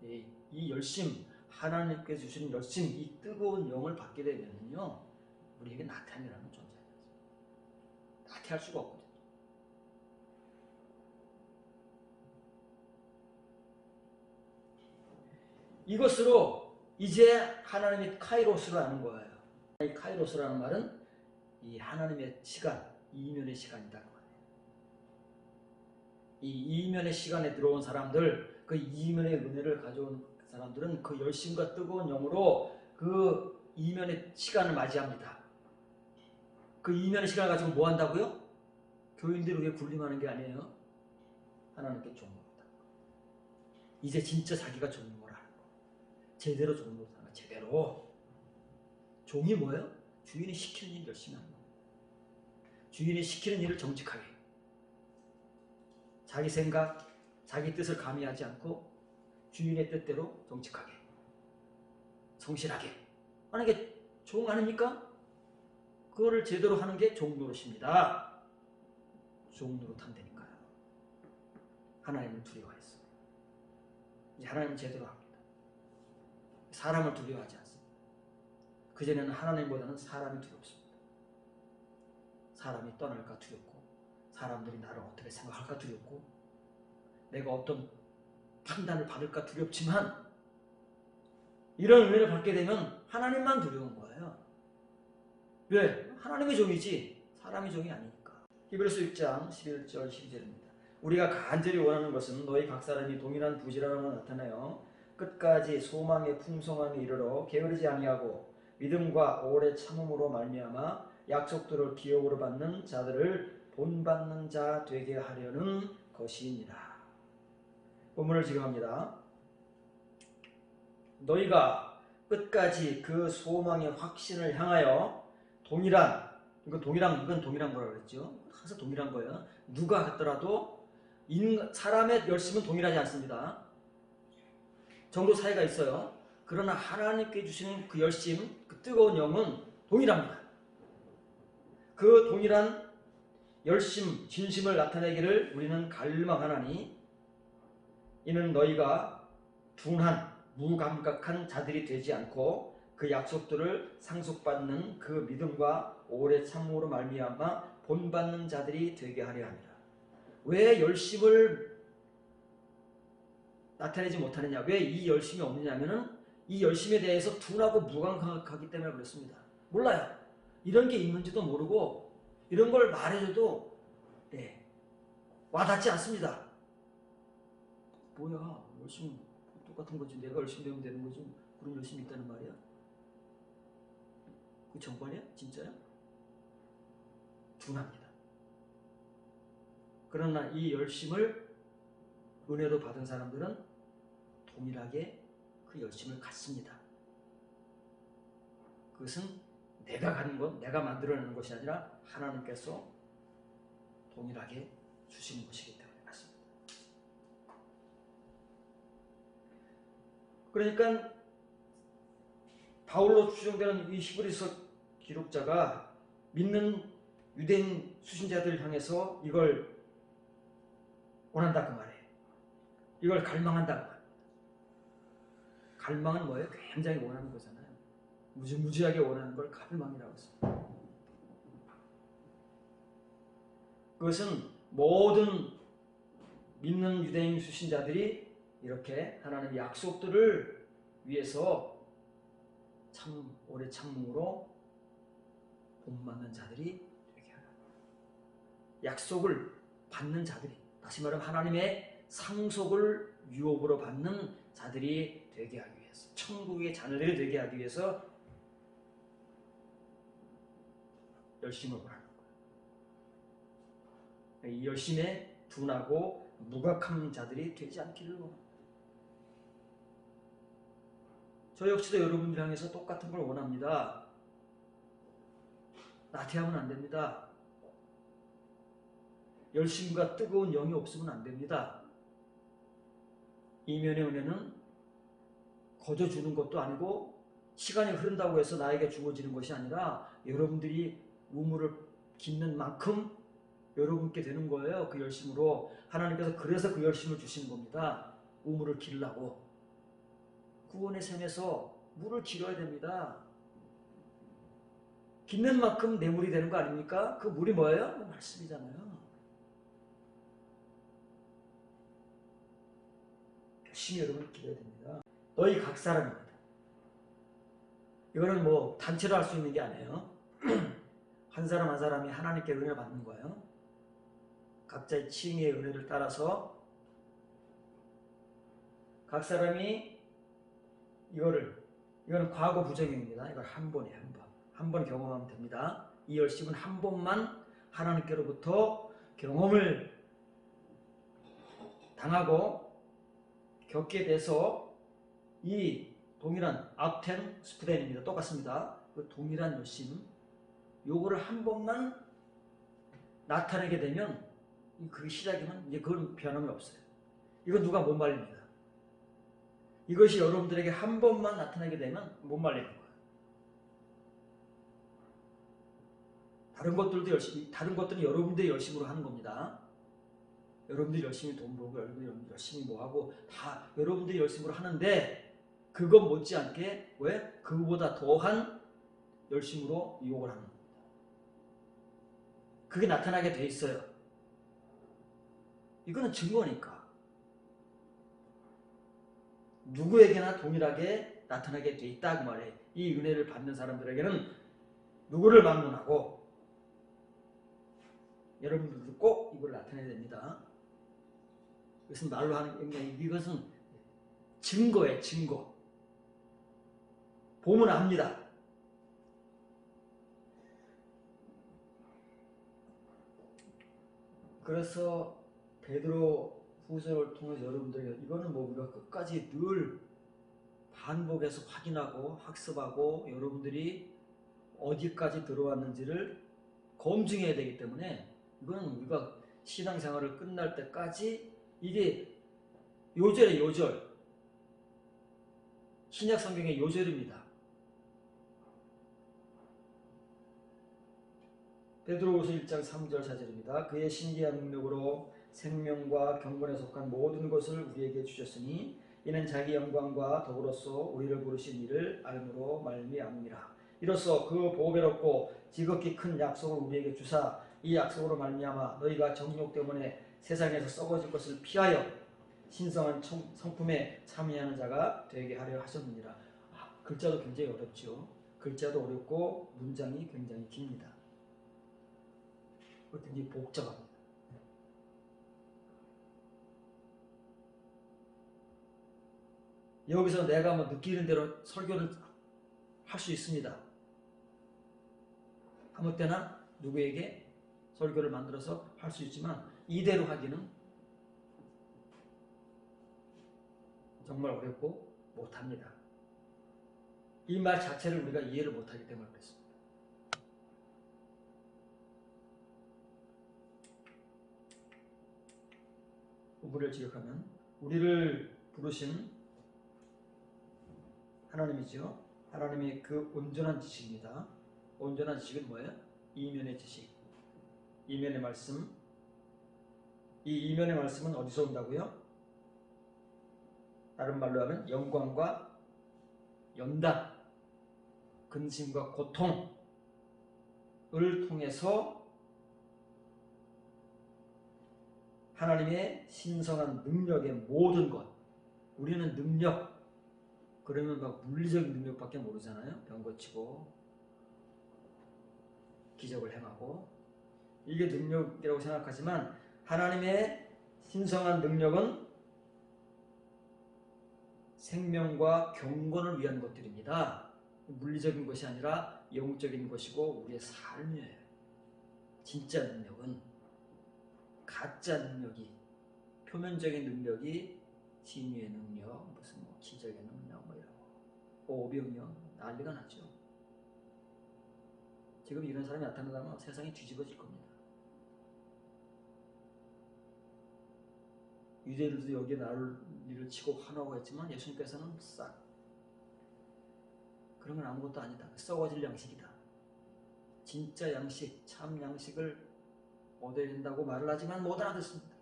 이 열심, 하나님께서 주시는 열심, 이 뜨거운 영을 받게 되면요 우리에게 나태함이라는 존재가 있어요. 나태할 수가 없거든요. 이것으로 이제 하나님이 카이로스로 하는 거예요. 이 카이로스라는 말은 이 하나님의 시간, 이면의 시간이다. 이 이면의 시간에 들어온 사람들, 그 이면의 은혜를 가져온 사람들은 그 열심과 뜨거운 영으로 그 이면의 시간을 맞이합니다. 그 이면의 시간을 가지고 뭐 한다고요? 교인들을 위해 군림하는 게 아니에요. 하나님께 존경한다. 이제 진짜 자기가 존경을 하는 거. 제대로 종으로 사는 거야. 제대로. 종이 뭐예요? 주인이 시키는 일 열심히 하는 거예요. 주인이 시키는 일을 정직하게, 자기 생각, 자기 뜻을 가미하지 않고 주인의 뜻대로 정직하게, 성실하게 하는 게 종 아닙니까? 그거를 제대로 하는 게 종 노릇입니다. 종 노릇한다니까요. 하나님을 두려워했어. 이제 하나님은 제대로 합니다. 사람을 두려워하지 않습니다. 그전에는 하나님보다는 사람이 두렵습니다. 사람이 떠날까 두렵고, 사람들이 나를 어떻게 생각할까 두렵고, 내가 어떤 판단을 받을까 두렵지만, 이런 은혜를 받게 되면 하나님만 두려운 거예요. 왜? 하나님의 종이지 사람의 종이 아니니까. 히브리서 6장 11절 12절입니다. 우리가 간절히 원하는 것은 너희 각 사람이 동일한 부지런함을 나타내어 끝까지 소망의 풍성함에 이르러 게으르지 아니하고 믿음과 오래 참음으로 말미암아 약속들을 기업으로 받는 자들을 본받는 자 되게 하려는 것이니라. 본문을 지금합니다. 너희가 끝까지 그 소망의 확신을 향하여 이건 동일한 거라고 그랬죠. 항상 동일한 거예요. 누가 같더라도 사람의 열심은 동일하지 않습니다. 정도 차이가 있어요. 그러나 하나님께 주시는 그 열심, 그 뜨거운 영은 동일합니다. 그 동일한 열심, 진심을 나타내기를 우리는 갈망하나니 이는 너희가 둔한 무감각한 자들이 되지 않고 그 약속들을 상속받는 그 믿음과 오래 참음으로 말미암아 본받는 자들이 되게 하려 합니다. 왜 열심을 나타내지 못하느냐? 왜 이 열심이 없느냐면은 이 열심에 대해서 둔하고 무감각하기 때문에 그렇습니다. 몰라요. 이런 게 있는지도 모르고 이런 걸 말해줘도 와닿지 않습니다. 뭐야, 열심히 똑같은 거지. 내가 열심히 되면 되는 거지. 그럼 열심히 있다는 말이야? 그 정반이야? 진짜야? 둔합니다. 그러나 이 열심을 은혜로 받은 사람들은 동일하게 그 열심을 갖습니다. 그것은 내가 가는 것, 내가 만들어내는 것이 아니라 하나님께서 동일하게 주시는 것이기 때문에 맞습니다. 그러니까 바울로 추정되는 이 히브리서 기록자가 믿는 유대인 수신자들 향해서 이걸 원한다 그 말이에요. 이걸 갈망한다 그 말이에요. 갈망은 뭐예요? 굉장히 원하는 거잖아요. 무지무지하게 원하는 걸 갈망이라고 했습니다. 그것은 모든 믿는 유대인 수신자들이 이렇게 하나님의 약속들을 위해서 참 오래 참음으로 본받는 자들이 되게 하라. 약속을 받는 자들이, 다시 말하면 하나님의 상속을 유업으로 받는 자들이 되게 하기 위해서, 천국의 자녀들이 되게 하기 위해서 열심을 원하는 거예요. 이 열심에 둔하고 무각한 자들이 되지 않기를 원합니다. 저 역시도 여러분들 향해서 똑같은 걸 원합니다. 나태하면 안 됩니다. 열심과 뜨거운 영이 없으면 안 됩니다. 이면의 은혜는 거저 주는 것도 아니고 시간이 흐른다고 해서 나에게 주어지는 것이 아니라 여러분들이 우물을 깃는 만큼 여러분께 되는 거예요. 그 열심으로. 하나님께서 그래서 그 열심을 주시는 겁니다. 우물을 기르라고. 구원의 샘에서 물을 길어야 됩니다. 깃는 만큼 내 물이 되는 거 아닙니까? 그 물이 뭐예요? 말씀이잖아요. 열심히 여러분을 기도해야 됩니다. 너희 각 사람입니다. 이거는 뭐 단체로 할 수 있는 게 아니에요. 한 사람 한 사람이 하나님께 은혜를 받는 거예요. 각자의 칭의의 은혜를 따라서 각 사람이 이거는 과거 부정입니다. 이걸 한 번에 한 번 경험하면 됩니다. 이 열심은 한 번만 하나님께로부터 경험을 당하고 겪게 돼서 이 동일한 앞텐 스프덴입니다. 똑같습니다. 그 동일한 열심, 요거를 한 번만 나타내게 되면 그게 시작이면 이제 그건 변함이 없어요. 이건 누가 못 말립니다. 이것이 여러분들에게 한 번만 나타나게 되면 못 말리는 거예요. 다른 것들은 여러분들이 열심으로 하는 겁니다. 여러분들이 열심히 돈 벌고 여러분들이 열심히 뭐 하고 다 여러분들이 열심으로 하는데 그것 못지않게 왜? 그보다 더한 열심으로 유혹을 하는 겁니다. 그게 나타나게 돼 있어요. 이거는 증거니까. 누구에게나 동일하게 나타나게 돼 있다 그 말이에요. 이 은혜를 받는 사람들에게는 누구를 만문하고 여러분들도 꼭 이걸 나타내야 됩니다. 이것은 말로 하는 게 이것은 증거예요. 증거. 보면 압니다. 그래서 베드로 후서를 통해서 여러분들에게 이거는 뭐 우리가 끝까지 늘 반복해서 확인하고 학습하고 여러분들이 어디까지 들어왔는지를 검증해야 되기 때문에 이거는 우리가 신앙생활을 끝날 때까지 이게 요절이에요. 요절. 신약 성경의 요절입니다. 베드로후서 1장 3절 4절입니다. 그의 신기한 능력으로 생명과 경건에 속한 모든 것을 우리에게 주셨으니 이는 자기 영광과 더불어서 우리를 부르신 이를 알므로 말미암니라. 이로써 그 보배롭고 지극히 큰 약속을 우리에게 주사 이 약속으로 말미암아 너희가 정욕 때문에 세상에서 썩어질 것을 피하여 신성한 성품에 참여하는 자가 되게 하려 하셨느니라. 글자도 굉장히 어렵죠. 글자도 어렵고 문장이 굉장히 깁니다. 굉장히 복잡합니다. 여기서 내가 뭐 느끼는 대로 설교를 할 수 있습니다. 아무 때나 누구에게 설교를 만들어서 할 수 있지만 이대로 하기는 정말 어렵고 못합니다. 이 말 자체를 우리가 이해를 못하기 때문에 그렇습니다. 우리를 지적하면 우리를 부르신 하나님이죠. 하나님의 그 온전한 지식입니다. 온전한 지식은 뭐예요? 이면의 지식, 이면의 말씀. 이 이면의 말씀은 어디서 온다고요? 다른 말로 하면 영광과 연단, 근심과 고통을 통해서 하나님의 신성한 능력의 모든 것. 우리는 능력, 그러면 막 물리적인 능력밖에 모르잖아요. 병 고치고 기적을 행하고 이게 능력이라고 생각하지만 하나님의 신성한 능력은 생명과 경건을 위한 것들입니다. 물리적인 것이 아니라 영적인 것이고 우리의 삶이에요. 진짜 능력은 가짜 능력이 표면적인 능력이 진유의 능력, 무슨 뭐 기적의 능력 뭐 이런 거 오병이어 난리가 나죠. 지금 이런 사람이 나타나면 세상이 뒤집어질 겁니다. 유대인들도 여기에 난리를 치고 환호하고 했지만 예수님께서는 싹 그런 건 아무것도 아니다. 썩어질 양식이다. 진짜 양식, 참 양식을 얻어야 된다고 말을 하지만 못 알아듣습니다.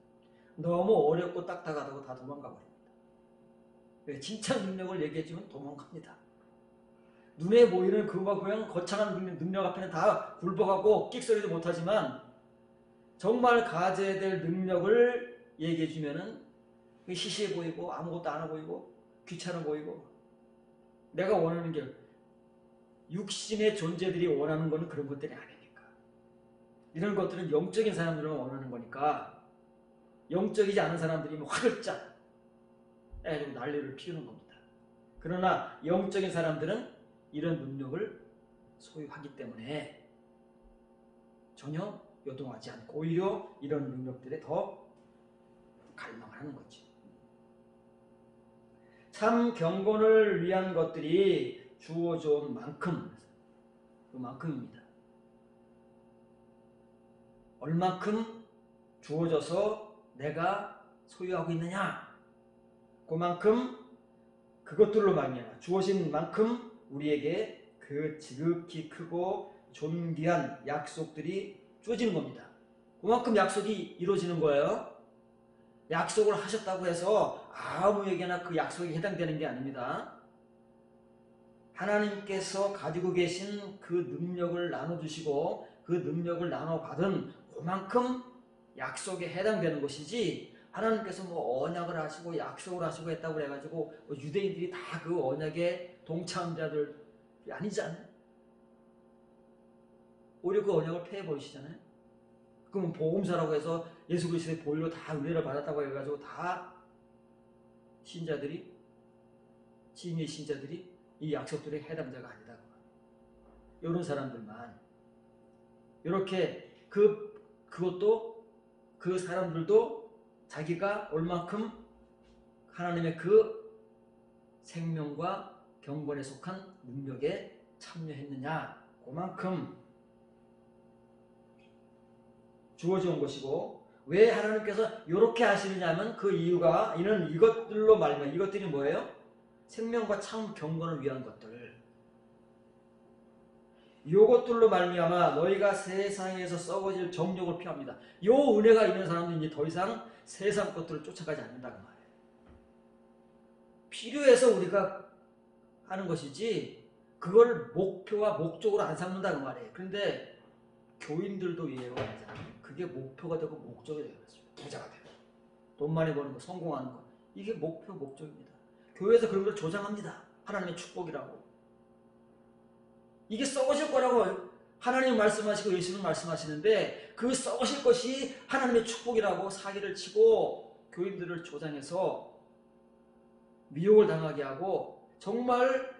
너무 어렵고 딱딱하다고 다 도망가 버립니다. 진짜 능력을 얘기해주면 도망갑니다. 눈에 보이는 그냥 거창한 능력 앞에는 다 굴복하고 끽소리도 못하지만 정말 가져야 될 능력을 얘기해주면은 시시해 보이고 아무것도 안 해 보이고 귀찮아 보이고 내가 원하는 게 육신의 존재들이 원하는 거는 그런 것들이 아니니까 이런 것들은 영적인 사람들은 원하는 거니까 영적이지 않은 사람들이 화들짝 해가지고 난리를 피우는 겁니다. 그러나 영적인 사람들은 이런 능력을 소유하기 때문에 전혀 요동하지 않고 오히려 이런 능력들에 더 갈망을 하는 거지. 참 경건을 위한 것들이 주어져 온 만큼, 그만큼입니다. 얼만큼 주어져서 내가 소유하고 있느냐, 그만큼 그것들로 말미암아 주어진 만큼 우리에게 그 지극히 크고 존귀한 약속들이 주어지는 겁니다. 그만큼 약속이 이루어지는 거예요. 약속을 하셨다고 해서 아무에게나 그 약속에 해당되는 게 아닙니다. 하나님께서 가지고 계신 그 능력을 나눠주시고 그 능력을 나눠받은 그만큼 약속에 해당되는 것이지, 하나님께서 뭐 언약을 하시고 약속을 하시고 했다고 해가지고 뭐 유대인들이 다 그 언약의 동참자들이 아니잖아요. 오히려 그 언약을 폐해버리시잖아요. 그럼 복음서라고 해서 예수 그리스도의 보혈로 다 은혜를 받았다고 해가지고 다 신자들이, 진의 신자들이 이 약속들의 해당자가 아니다. 이런 사람들만, 이렇게 그것도 그 사람들도 자기가 얼만큼 하나님의 그 생명과 경건에 속한 능력에 참여했느냐, 그만큼 주어져 온 것이고, 왜 하나님께서 이렇게 하시느냐면 그 이유가 이는 이것들로 말미암아, 이것들이 뭐예요? 생명과 참 경건을 위한 것들, 이것들로 말미암아 너희가 세상에서 썩어질 정욕을 피합니다. 요 은혜가 있는 사람들은 이제 더 이상 세상 것들을 쫓아가지 않는다고 말해요. 필요해서 우리가 하는 것이지 그걸 목표와 목적으로 안 삼는다고 말해요. 그런데 교인들도 이해가 안 되잖아요. 그게 목표가 되고 목적이 되어가지고 부자가 되고 돈 많이 버는 거, 성공하는 거, 이게 목표 목적입니다. 교회에서 그런 걸 조장합니다. 하나님의 축복이라고. 이게 썩어질 거라고 하나님 말씀하시고 예수님 말씀하시는데, 그 썩어질 것이 하나님의 축복이라고 사기를 치고 교인들을 조장해서 미혹을 당하게 하고, 정말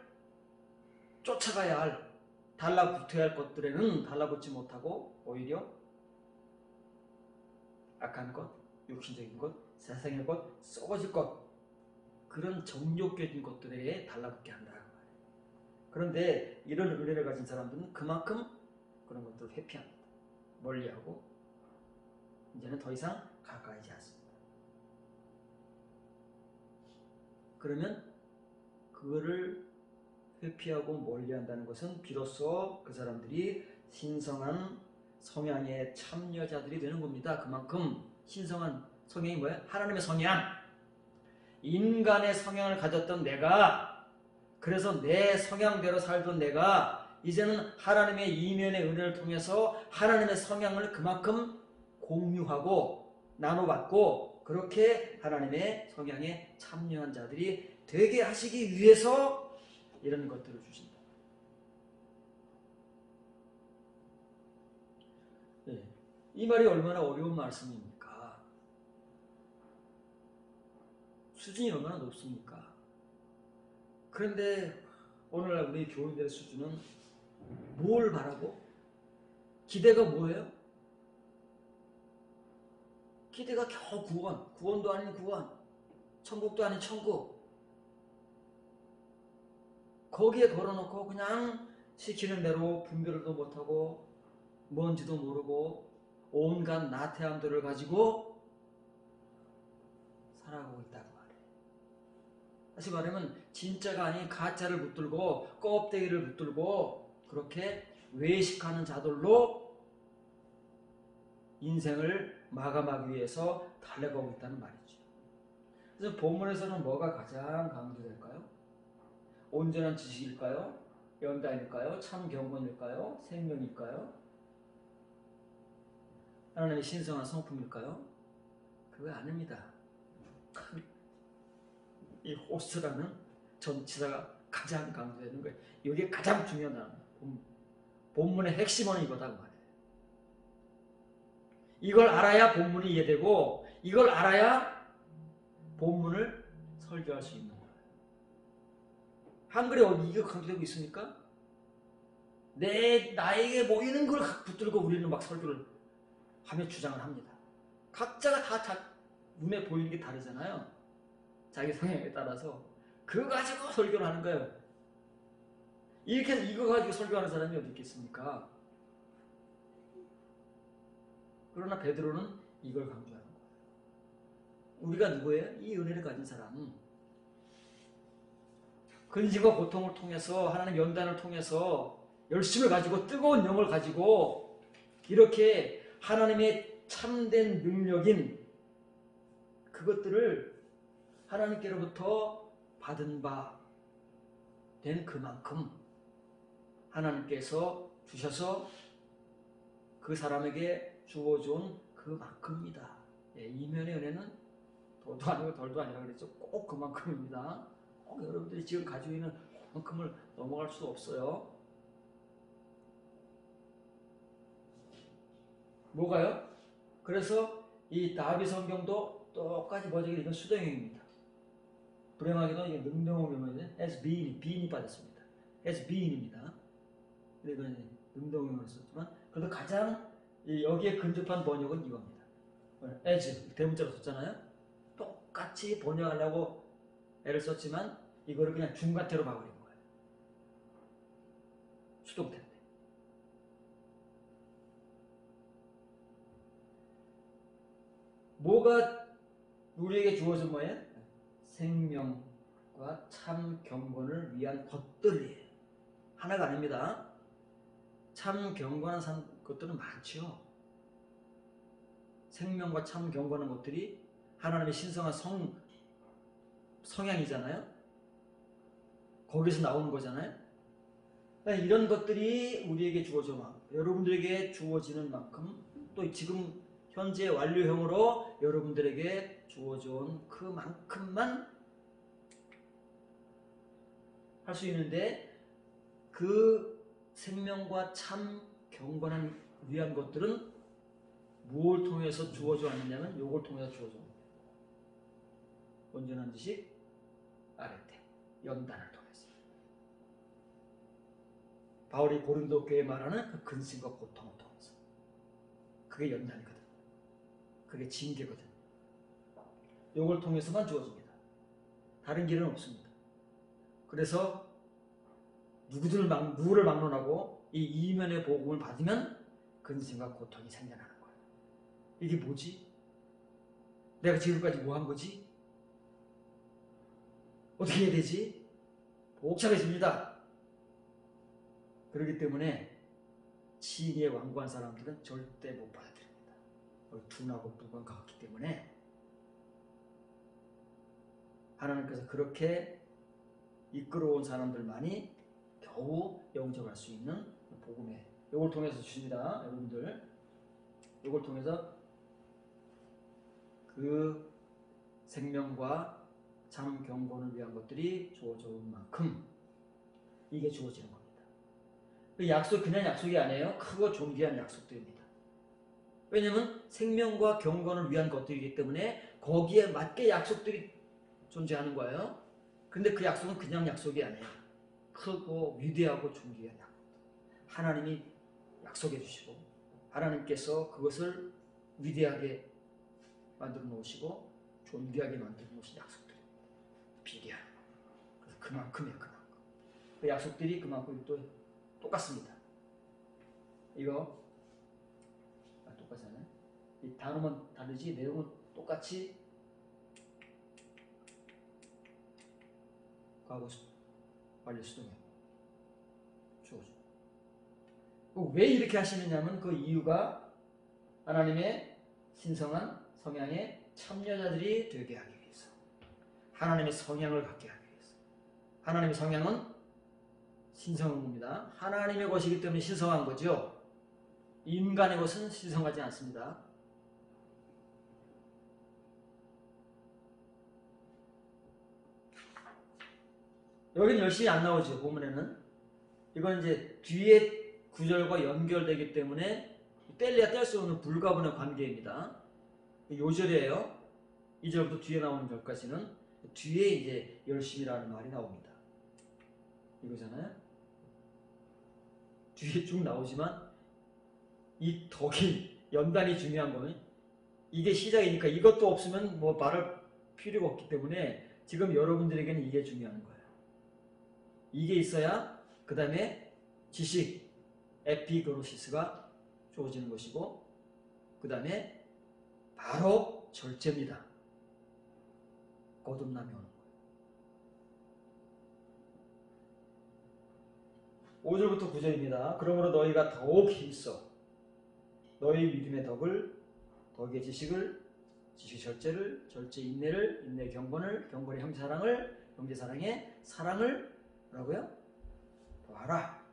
쫓아가야 할, 달라붙어야 할 것들에는 달라붙지 못하고 오히려 악한 것, 육신적인 것, 세상의 것, 썩어질 것, 그런 정욕적인 것들에 달라붙게 한다. 그런데 이런 은혜를 가진 사람들은 그만큼 그런 것들을 회피합니다. 멀리하고 이제는 더 이상 가까이지 않습니다. 그러면 그거를 회피하고 멀리한다는 것은 비로소 그 사람들이 신성한 성향의 참여자들이 되는 겁니다. 그만큼 신성한 성향이 뭐예요? 하나님의 성향. 인간의 성향을 가졌던 내가, 그래서 내 성향대로 살던 내가 이제는 하나님의 이면의 은혜를 통해서 하나님의 성향을 그만큼 공유하고 나눠받고, 그렇게 하나님의 성향에 참여한 자들이 되게 하시기 위해서 이런 것들을 주신다. 네. 이 말이 얼마나 어려운 말씀입니까? 수준이 얼마나 높습니까? 그런데 오늘날 우리 교인들의 수준은 뭘 바라고? 기대가 뭐예요? 기대가 겨우 구원, 구원도 아닌 구원, 천국도 아닌 천국. 거기에 걸어놓고 그냥 시키는 대로 분별도 못하고 뭔지도 모르고 온갖 나태함들을 가지고 살아가고 있다고 말해요. 다시 말하면 진짜가 아닌 가짜를 붙들고 껍데기를 붙들고 그렇게 외식하는 자들로 인생을 마감하기 위해서 달려가고 있다는 말이죠. 그래서 본문에서는 뭐가 가장 강조될까요? 온전한 지식일까요? 연단일까요? 참 경건일까요? 생명일까요? 하나님의 신성한 성품일까요? 그거 아닙니다. 이 호스트라는 전치사가 가장 강조되는 거예요. 이게 가장 중요한 본문의 핵심은 이거다고 말해요. 이걸 알아야 본문이 이해되고, 이걸 알아야 본문을 설교할 수 있는 거예요. 한글에 어디 이게 강조되고 있습니까? 나에게 모이는 걸 붙들고 우리는 막 설교를 하며 주장을 합니다. 각자가 다 눈에 보이는 게 다르잖아요. 자기 성향에 따라서. 그거 가지고 설교를 하는 거예요. 이렇게 이거 가지고 설교하는 사람이 어디 있겠습니까? 그러나 베드로는 이걸 강조하는 거예요. 우리가 누구예요? 이 은혜를 가진 사람. 근심과 고통을 통해서 하나님 연단을 통해서 열심을 가지고 뜨거운 영을 가지고 이렇게 하나님의 참된 능력인 그것들을 하나님께로부터 받은 바 된 그만큼 하나님께서 주셔서 그 사람에게 주어준 그만큼입니다. 예, 이면의 은혜는 더도 아니고 덜도 아니라 그랬죠. 꼭 그만큼입니다. 꼭 여러분들이 지금 가지고 있는 그만큼을 넘어갈 수 없어요. 뭐가요? 그래서 이 다비 성경도 똑같이 번역이 이건 수동형입니다. 불행하게도 이게 능동형이면 as being이 빠졌습니다. as being입니다. 이건 능동형으로 썼지만 그래도 가장 여기에 근접한 번역은 이겁니다. as 대문자로 썼잖아요. 똑같이 번역하려고 애를 썼지만 이거를 그냥 중간태로 봐버린 거예요. 수동태인데. 뭐가 우리에게 주어진 뭐예요? 생명과 참 경건을 위한 것들이에요. 하나가 아닙니다. 참 경건한 것들은 많죠. 생명과 참 경건한 것들이 하나님의 신성한 성향이잖아요. 거기서 나오는 거잖아요. 그러니까 이런 것들이 우리에게 주어져 여러분들에게 주어지는 만큼 또 지금 현재 완료형으로 여러분들에게 주어져온 그만큼만 할 수 있는데 그 생명과 참 경건한 위한 것들은 무엇을 통해서 주어져 왔느냐면 요걸 통해서 주어져 옵니다. 온전한 지식 아레테 연단을 통해서 바울이 고린도 교회에 말하는 그 근심과 고통을 통해서 그게 연단이거든. 그게 징계거든. 요걸 통해서만 주어집니다. 다른 길은 없습니다. 그래서 누구를 막론하고 이 이면의 복음을 받으면 근심과 고통이 생겨나는 거예요. 이게 뭐지? 내가 지금까지 뭐 한 거지? 어떻게 해야 되지? 복잡해집니다. 그렇기 때문에 치기에 완고한 사람들은 절대 못 받아들입니다. 둔하고 무관하기 때문에 하나님께서 그렇게 이끌어온 사람들만이 겨우 영접할 수 있는 복음에 이걸 통해서 주십니다. 여러분들 이걸 통해서 그 생명과 참 경건을 위한 것들이 주어져 온 만큼 이게 주어지는 겁니다. 그 약속 그냥 약속이 아니에요. 크고 존귀한 약속들입니다. 왜냐하면 생명과 경건을 위한 것들이기 때문에 거기에 맞게 약속들이 존재하는 거예요. 근데 그 약속은 그냥 약속이 아니에요. 크고 위대하고 존귀한 약속. 하나님이 약속해 주시고 하나님께서 그것을 위대하게 만들어 놓으시고 존귀하게 만들어 놓으신 약속들입니다. 비대한. 그래서 그만큼이에요. 그만큼. 그 약속들이 그만큼 또 똑같습니다. 이거 똑같잖아요. 이 단어만 다르지 내용은 똑같이 과거 완료 수동형 주어져. 왜 이렇게 하시느냐면 그 이유가 하나님의 신성한 성향의 참여자들이 되게 하기 위해서, 하나님의 성향을 갖게 하기 위해서. 하나님의 성향은 신성한 겁니다. 하나님의 것이기 때문에 신성한 거죠. 인간의 것은 신성하지 않습니다. 여기는 열심히 안 나오죠. 본문에는. 이건 이제 뒤에 구절과 연결되기 때문에 뗄래야 뗄 수 없는 불가분의 관계입니다. 요절이에요. 2절부터 뒤에 나오는 절까지는 뒤에 이제 열심이라는 말이 나옵니다. 이거잖아요. 뒤에 쭉 나오지만 이 덕이 연단이 중요한 거는 이게 시작이니까 이것도 없으면 뭐 말할 필요가 없기 때문에 지금 여러분들에게는 이게 중요한 거예요. 이게 있어야 그 다음에 지식, 에피그노시스가 주어지는 것이고 그 다음에 바로 절제입니다. 거듭남이 오는 거예요. 5절부터 9절입니다. 그러므로 너희가 더욱 힘써 너희 믿음의 덕을, 덕의 지식을, 지식 절제를, 절제 인내를, 인내 경건을, 경건의 형제사랑을, 형제사랑의 사랑을 뭐라고요? 더하라.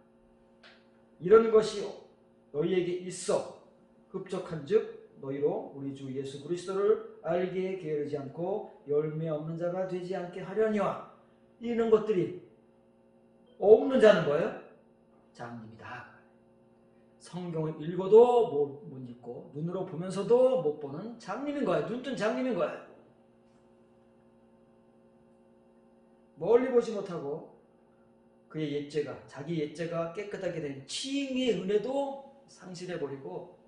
이런 것이 너희에게 있어 흡족한즉 너희로 우리 주 예수 그리스도를 알게 게으르지 않고 열매 없는 자가 되지 않게 하려니와. 이런 것들이 없는 자는 뭐예요? 장님이다. 성경을 읽어도 못 읽고 눈으로 보면서도 못 보는 장님인 거예요. 눈뜬 장님인 거예요. 멀리 보지 못하고 그의 옛죄가, 자기 옛죄가 깨끗하게 된 칭의의 은혜도 상실해버리고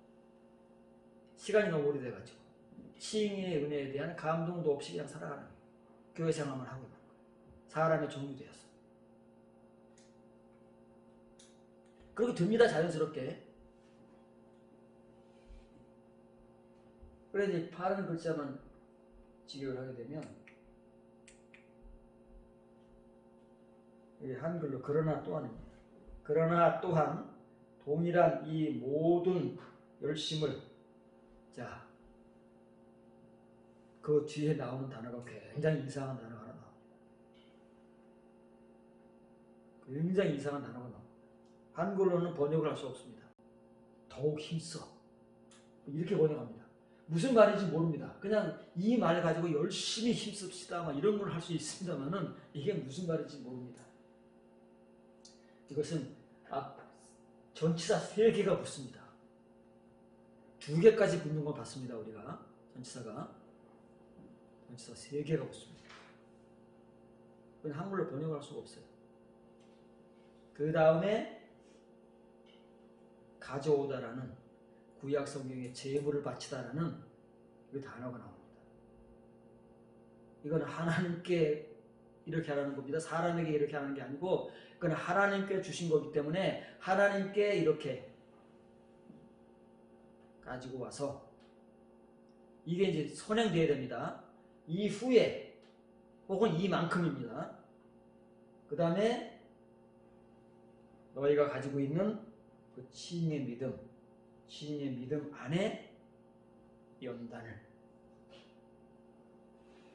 시간이 너무 오래돼가지고 칭의의 은혜에 대한 감동도 없이 그냥 살아가는 거예요. 교회 생활만 하고 있는 거예요. 사람의 종이 되었어요. 그렇게 됩니다. 자연스럽게. 그래서 바른 글자만 직역을 하게 되면 한글로 그러나 또한입니다. 그러나 또한 동일한 이 모든 열심을 자, 그 뒤에 나오는 단어가 굉장히 이상한 단어가 하나 나옵니다. 굉장히 이상한 단어가 나옵니다. 한글로는 번역을 할 수 없습니다. 더욱 힘써 이렇게 번역합니다. 무슨 말인지 모릅니다. 그냥 이 말 가지고 열심히 힘씁시다 막 이런 걸 할 수 있습니다만은 이게 무슨 말인지 모릅니다. 이것은 전치사 3개가 붙습니다. 2개까지 붙는 거 봤습니다. 우리가 전치사 3개가 붙습니다. 그건 한글로 번역을 할 수가 없어요. 그 다음에 가져오다라는 구약 성경에 제물을 바치다라는 그 단어가 나옵니다. 이건 하나님께 이렇게 하라는 겁니다. 사람에게 이렇게 하는 게 아니고 그건 하나님께 주신 거기 때문에 하나님께 이렇게 가지고 와서 이게 이제 선행되어야 됩니다. 이후에 혹은 이만큼입니다. 그 다음에 너희가 가지고 있는 그 칭의의 믿음 안에 연단을,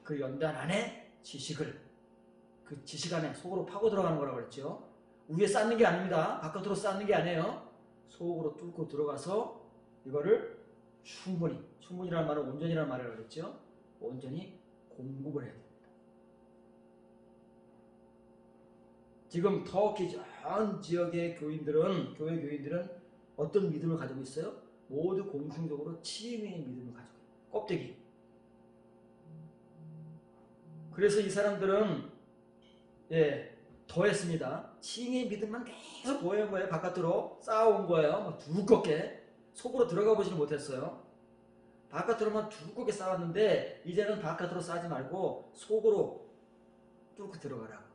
그 연단 안에 지식을, 그 지식 안에 속으로 파고 들어가는 거라고 그랬죠. 위에 쌓는 게 아닙니다. 바깥으로 쌓는 게 아니에요. 속으로 뚫고 들어가서 이거를 충분히라는 말은 온전이라는 말을 그랬죠. 온전히 공급을 해야 됩니다. 지금 터키 전 지역의 교회 교인들은 어떤 믿음을 가지고 있어요? 모두 공통적으로 칭의의 믿음을 가지고 있어요. 껍데기. 그래서 이 사람들은 더했습니다. 칭의의 믿음만 계속 보여온 거예요. 바깥으로 쌓아온 거예요. 두껍게. 속으로 들어가 보지는 못했어요. 바깥으로만 두껍게 쌓았는데 이제는 바깥으로 쌓지 말고 속으로 뚫고 들어가라고.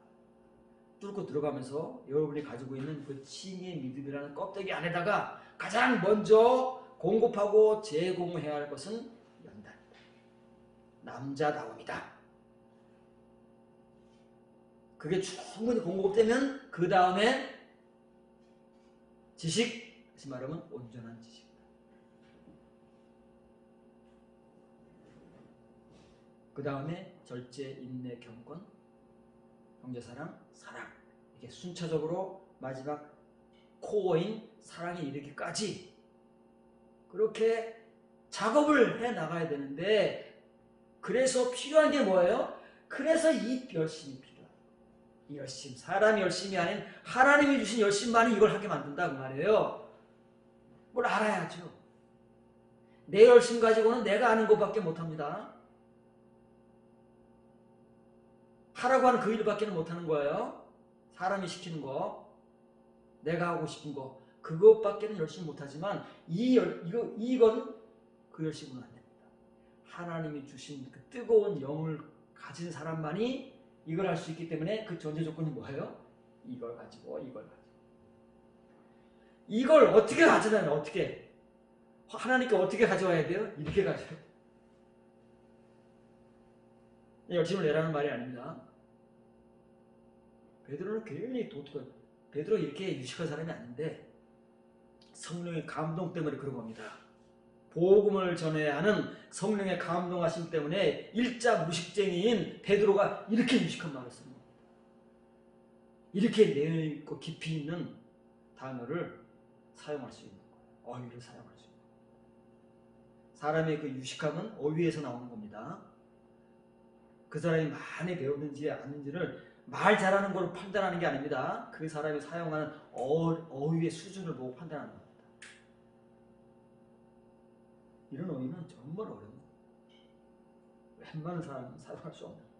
뚫고 들어가면서 여러분이 가지고 있는 그 칭의의 믿음이라는 껍데기 안에다가 가장 먼저 공급하고 제공해야 할 것은 연단이다. 남자다움이다. 그게 충분히 공급되면 그 다음에 지식, 다시 말하면 온전한 지식이다. 그 다음에 절제, 인내, 경건, 형제사랑, 사랑. 이게 순차적으로 마지막 코어인 사랑에 이르기까지 그렇게 작업을 해 나가야 되는데, 그래서 필요한 게 뭐예요? 그래서 이 열심이 필요해요. 이 열심, 사람이 열심이 아닌 하나님이 주신 열심만이 이걸 하게 만든다 그 말이에요. 뭘 알아야죠. 내 열심 가지고는 내가 아는 것밖에 못합니다. 하라고 하는 그 일밖에 못하는 거예요. 사람이 시키는 거, 내가 하고 싶은 거, 그것밖에는 열심히 못하지만 이건 그 열심은 안 됩니다. 하나님이 주신 그 뜨거운 영을 가진 사람만이 이걸 할 수 있기 때문에 그 전제 조건이 뭐예요? 이걸 가지고 이걸 가지고. 이걸 어떻게 가져다면 어떻게? 하나님께 어떻게 가져와야 돼요? 이렇게 가져요. 열심을 내라는 말이 아닙니다. 베드로는 굉장히 독특한, 베드로 이렇게 유식한 사람이 아닌데 성령의 감동 때문에 그런 겁니다. 복음을 전해야 하는 성령의 감동하심 때문에 일자 무식쟁이인 베드로가 이렇게 유식한 말을 쓰는 겁니다. 이렇게 내용 있고 깊이 있는 단어를 사용할 수 있는 거예요. 어휘를 사용할 수 있는 거예요. 사람의 그 유식함은 어휘에서 나오는 겁니다. 그 사람이 많이 배웠는지 아닌지를 말 잘하는 걸 판단하는 게 아닙니다. 그 사람이 사용하는 어휘의 수준을 보고 판단하는 겁니다. 이런 어휘는 정말 어려운 거예요. 웬만한 사람은 사용할 수 없는.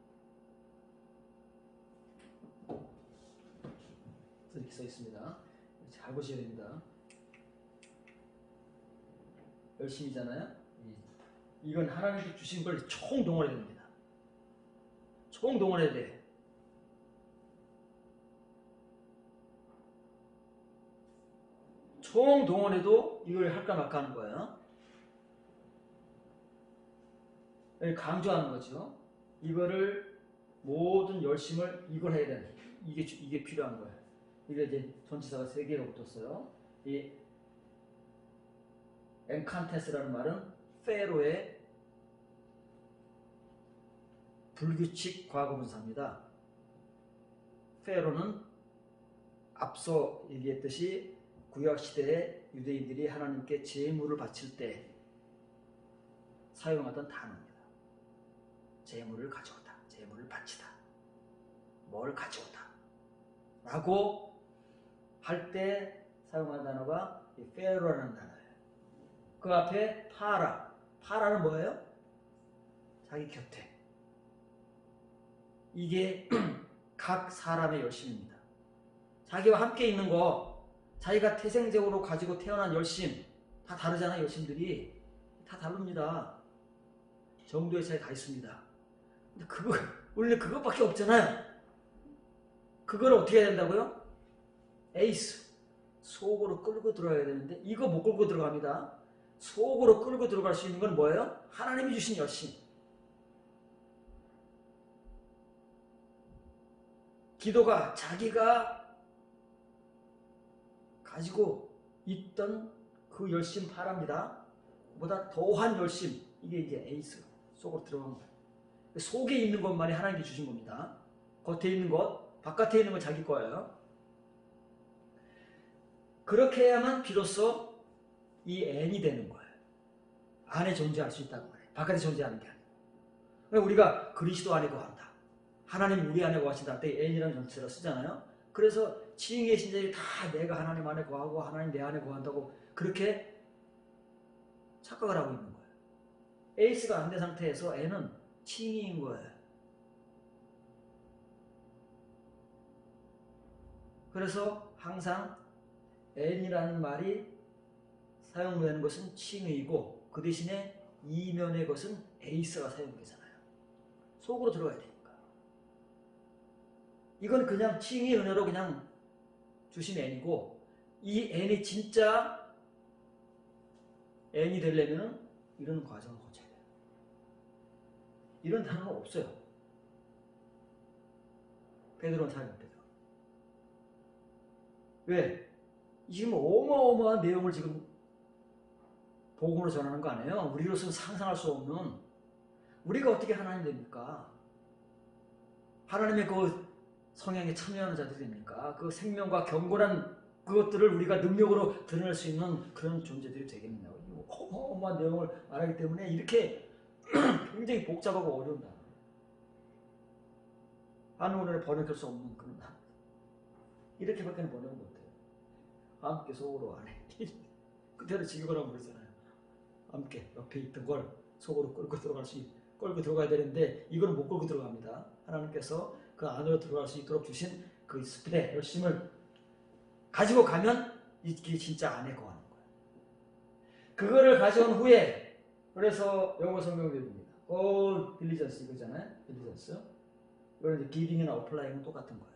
이렇게 써 있습니다. 잘 보셔야 됩니다. 열심이잖아요. 이건 하나님께 주신 걸 총동원해야 됩니다. 총동원해야 돼. 총동원해도 이걸 할까 말까 하는 거예요. 강조하는 거죠. 이거를 모든 열심을 이걸 해야 되는, 이게 필요한 거예요. 이게 이제 전치사가 3개가 붙었어요. 이 엔칸테스라는 말은 페로의 불규칙 과거분사입니다. 페로는 앞서 얘기했듯이 구약시대에 유대인들이 하나님께 제물을 바칠 때 사용하던 단어입니다. 제물을 가져오다, 제물을 바치다, 뭘 가져오다 라고 할 때 사용하는 단어가 페로라는 단어예요. 그 앞에 파라는 뭐예요? 자기 곁에. 이게 각 사람의 열심입니다. 자기와 함께 있는 거, 자기가 태생적으로 가지고 태어난 열심 다 다르잖아요. 열심들이 다 다릅니다. 정도의 차이 다 있습니다. 근데 원래 그것밖에 없잖아요. 그걸 어떻게 해야 된다고요? 에이스, 속으로 끌고 들어가야 되는데 이거 못 끌고 들어갑니다. 속으로 끌고 들어갈 수 있는 건 뭐예요? 하나님이 주신 열심. 기도가 자기가 가지고 있던 그 열심 파랍니다. 보다 더한 열심, 이게 이제 에이스, 속으로 들어간 거예요. 속에 있는 것만이 하나님께 주신 겁니다. 겉에 있는 것, 바깥에 있는 건 자기 거예요. 그렇게 해야만 비로소 이 N이 되는 거예요. 안에 존재할 수 있다는 거예요. 바깥에 존재하는 게 아니고. 우리가 그리스도 안에 거한다, 하나님 우리 안에 거하신다 할 때 N이라는 전체를 쓰잖아요. 그래서 지ing의 신자들이 다 내가 하나님 안에 거하고 하나님 내 안에 거한다고 그렇게 착각을 하고 있는 거예요. 에이스가 안 된 상태에서 N은 칭의인 거예요. 그래서 항상 N이라는 말이 사용되는 것은 칭의이고 그 대신에 이면의 것은 에이스가 사용되잖아요. 속으로 들어가야 되니까. 이건 그냥 칭의 은혜로 그냥 주신 N이고, 이 N이 진짜 N이 되려면 이런 과정을 거쳐야 돼요. 이런 단어가 없어요. 베드로는 사용 베드로. 왜? 지금 어마어마한 내용을 지금 복음으로 전하는 거 아니에요? 우리로서는 상상할 수 없는, 우리가 어떻게 하나님 됩니까? 하나님의 그 성향에 참여하는 자들이 됩니까? 그 생명과 경건한 그것들을 우리가 능력으로 드러낼 수 있는 그런 존재들이 되겠느냐고. 어마어마한 내용을 말하기 때문에 이렇게 굉장히 복잡하고 어려운 단어. 한국어를 번역할 수 없는 그런 단어. 이렇게밖에 번역을 못해요. 함께 속으로 안에. 그대로 지금이라고 그러잖아요. 함께 옆에 있던 걸 속으로 끌고 들어가야 되는데 이거는 못 끌고 들어갑니다. 하나님께서 그 안으로 들어갈 수 있도록 주신 그 스피드, 열심을 가지고 가면 이게 진짜 안에 거하는 거예요. 그거를 가져온 후에, 그래서 영어 성경에 봅니다. all diligence 이거잖아요. diligence. 이거는 이제 giving이나 applying은 똑같은 거예요.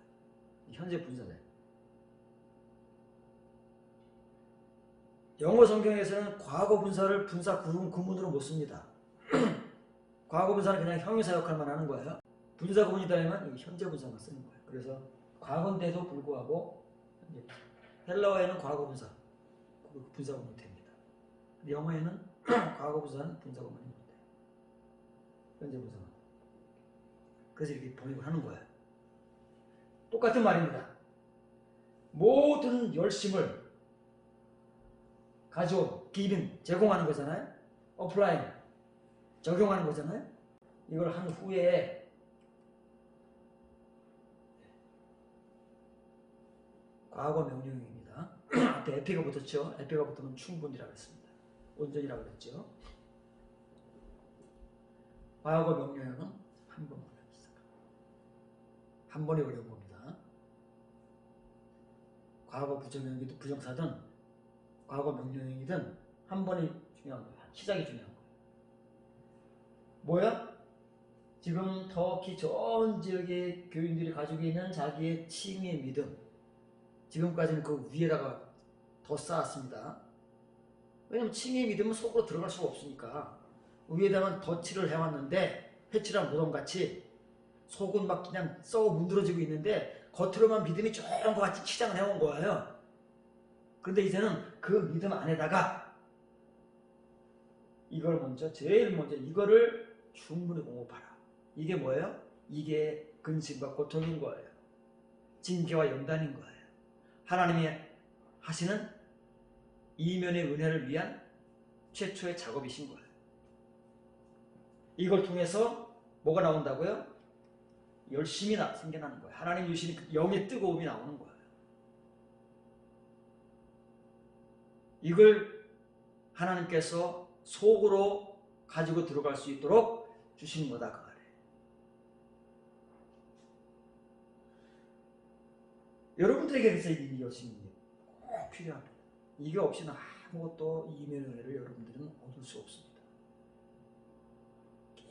현재 분사제. 영어 성경에서는 과거 분사를 분사 구문으로 못 씁니다. 과거 분사는 그냥 형용사 역할만 하는 거예요. 분사 구문이 되면 현재 분사만 쓰는 거예요. 그래서 과거인데도 불구하고 헬라어에는 과거 분사 구문이 됩니다. 영어에는 과거 분사는 분사 구문이 못 돼요. 현재 분사만. 그래서 이렇게 번역을 하는 거예요. 똑같은 말입니다. 모든 열심을 가져온, giving, 제공하는 거잖아요. applying, 적용하는 거잖아요. 이걸 한 후에 과거 명령형입니다. 앞에 에피가 붙었죠. 에피가 붙으면 충분이라고 했습니다. 온전이라고 그랬죠. 과거 명령형은 한 번만 합니다. 한 번이 어려운 겁니다. 과거 부정형이든 부정사든 과거 명령형이든 한 번이 중요한 거예요. 시작이 중요한 거예요. 뭐야? 지금 터키 전 지역의 교인들이 가지고 있는 자기의 칭의 믿음, 지금까지는 그 위에다가 더 쌓았습니다. 왜냐면 칭의 믿음은 속으로 들어갈 수가 없으니까 위에다가 덧칠을 해왔는데 회칠한 무덤같이 속은 막 그냥 썩어 문드러지고 있는데 겉으로만 믿음이 좋은 것 같이 치장을 해온 거예요. 그런데 이제는 그 믿음 안에다가 이걸 먼저 제일 먼저 이거를 충분히 공급하라. 이게 뭐예요? 이게 근심과 고통인 거예요. 징계와 연단인 거예요. 하나님이 하시는 이면의 은혜를 위한 최초의 작업이신 거예요. 이걸 통해서 뭐가 나온다고요? 열심이 생겨나는 거예요. 하나님 주시는 그 영의 뜨거움이 나오는 거예요. 이걸 하나님께서 속으로 가지고 들어갈 수 있도록 주시는 거다 그 말이에요. 여러분들에게 그래서 이 열심이 꼭 필요합니다. 이게 없이는 아무것도 이면의 은혜를 여러분들은 얻을 수 없습니다.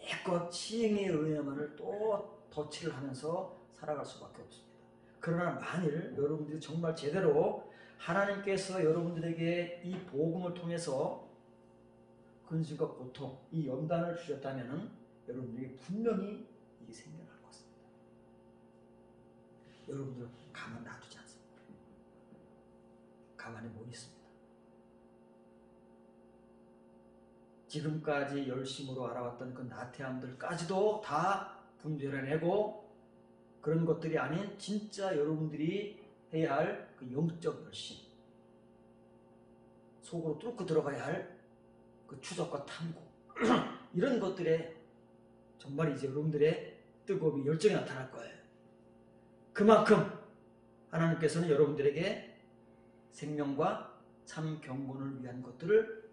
깨끗 치행의 은혜만을 또 덧칠을 하면서 살아갈 수밖에 없습니다. 그러나 만일 여러분들이 정말 제대로 하나님께서 여러분들에게 이 복음을 통해서 근심과 고통, 이 연단을 주셨다면 여러분들에게 분명히 이게 생겨날 것입니다. 여러분들은 가만 놔두지 않습니다. 가만히 못 있습니다. 지금까지 열심으로 알아왔던 그 나태함들까지도 다 분별해내고 그런 것들이 아닌 진짜 여러분들이 해야 할 그 영적 열심, 속으로 뚫고 들어가야 할 그 추적과 탐구 이런 것들에 정말 이제 여러분들의 뜨거움이 열정이 나타날 거예요. 그만큼 하나님께서는 여러분들에게 생명과 참 경건을 위한 것들을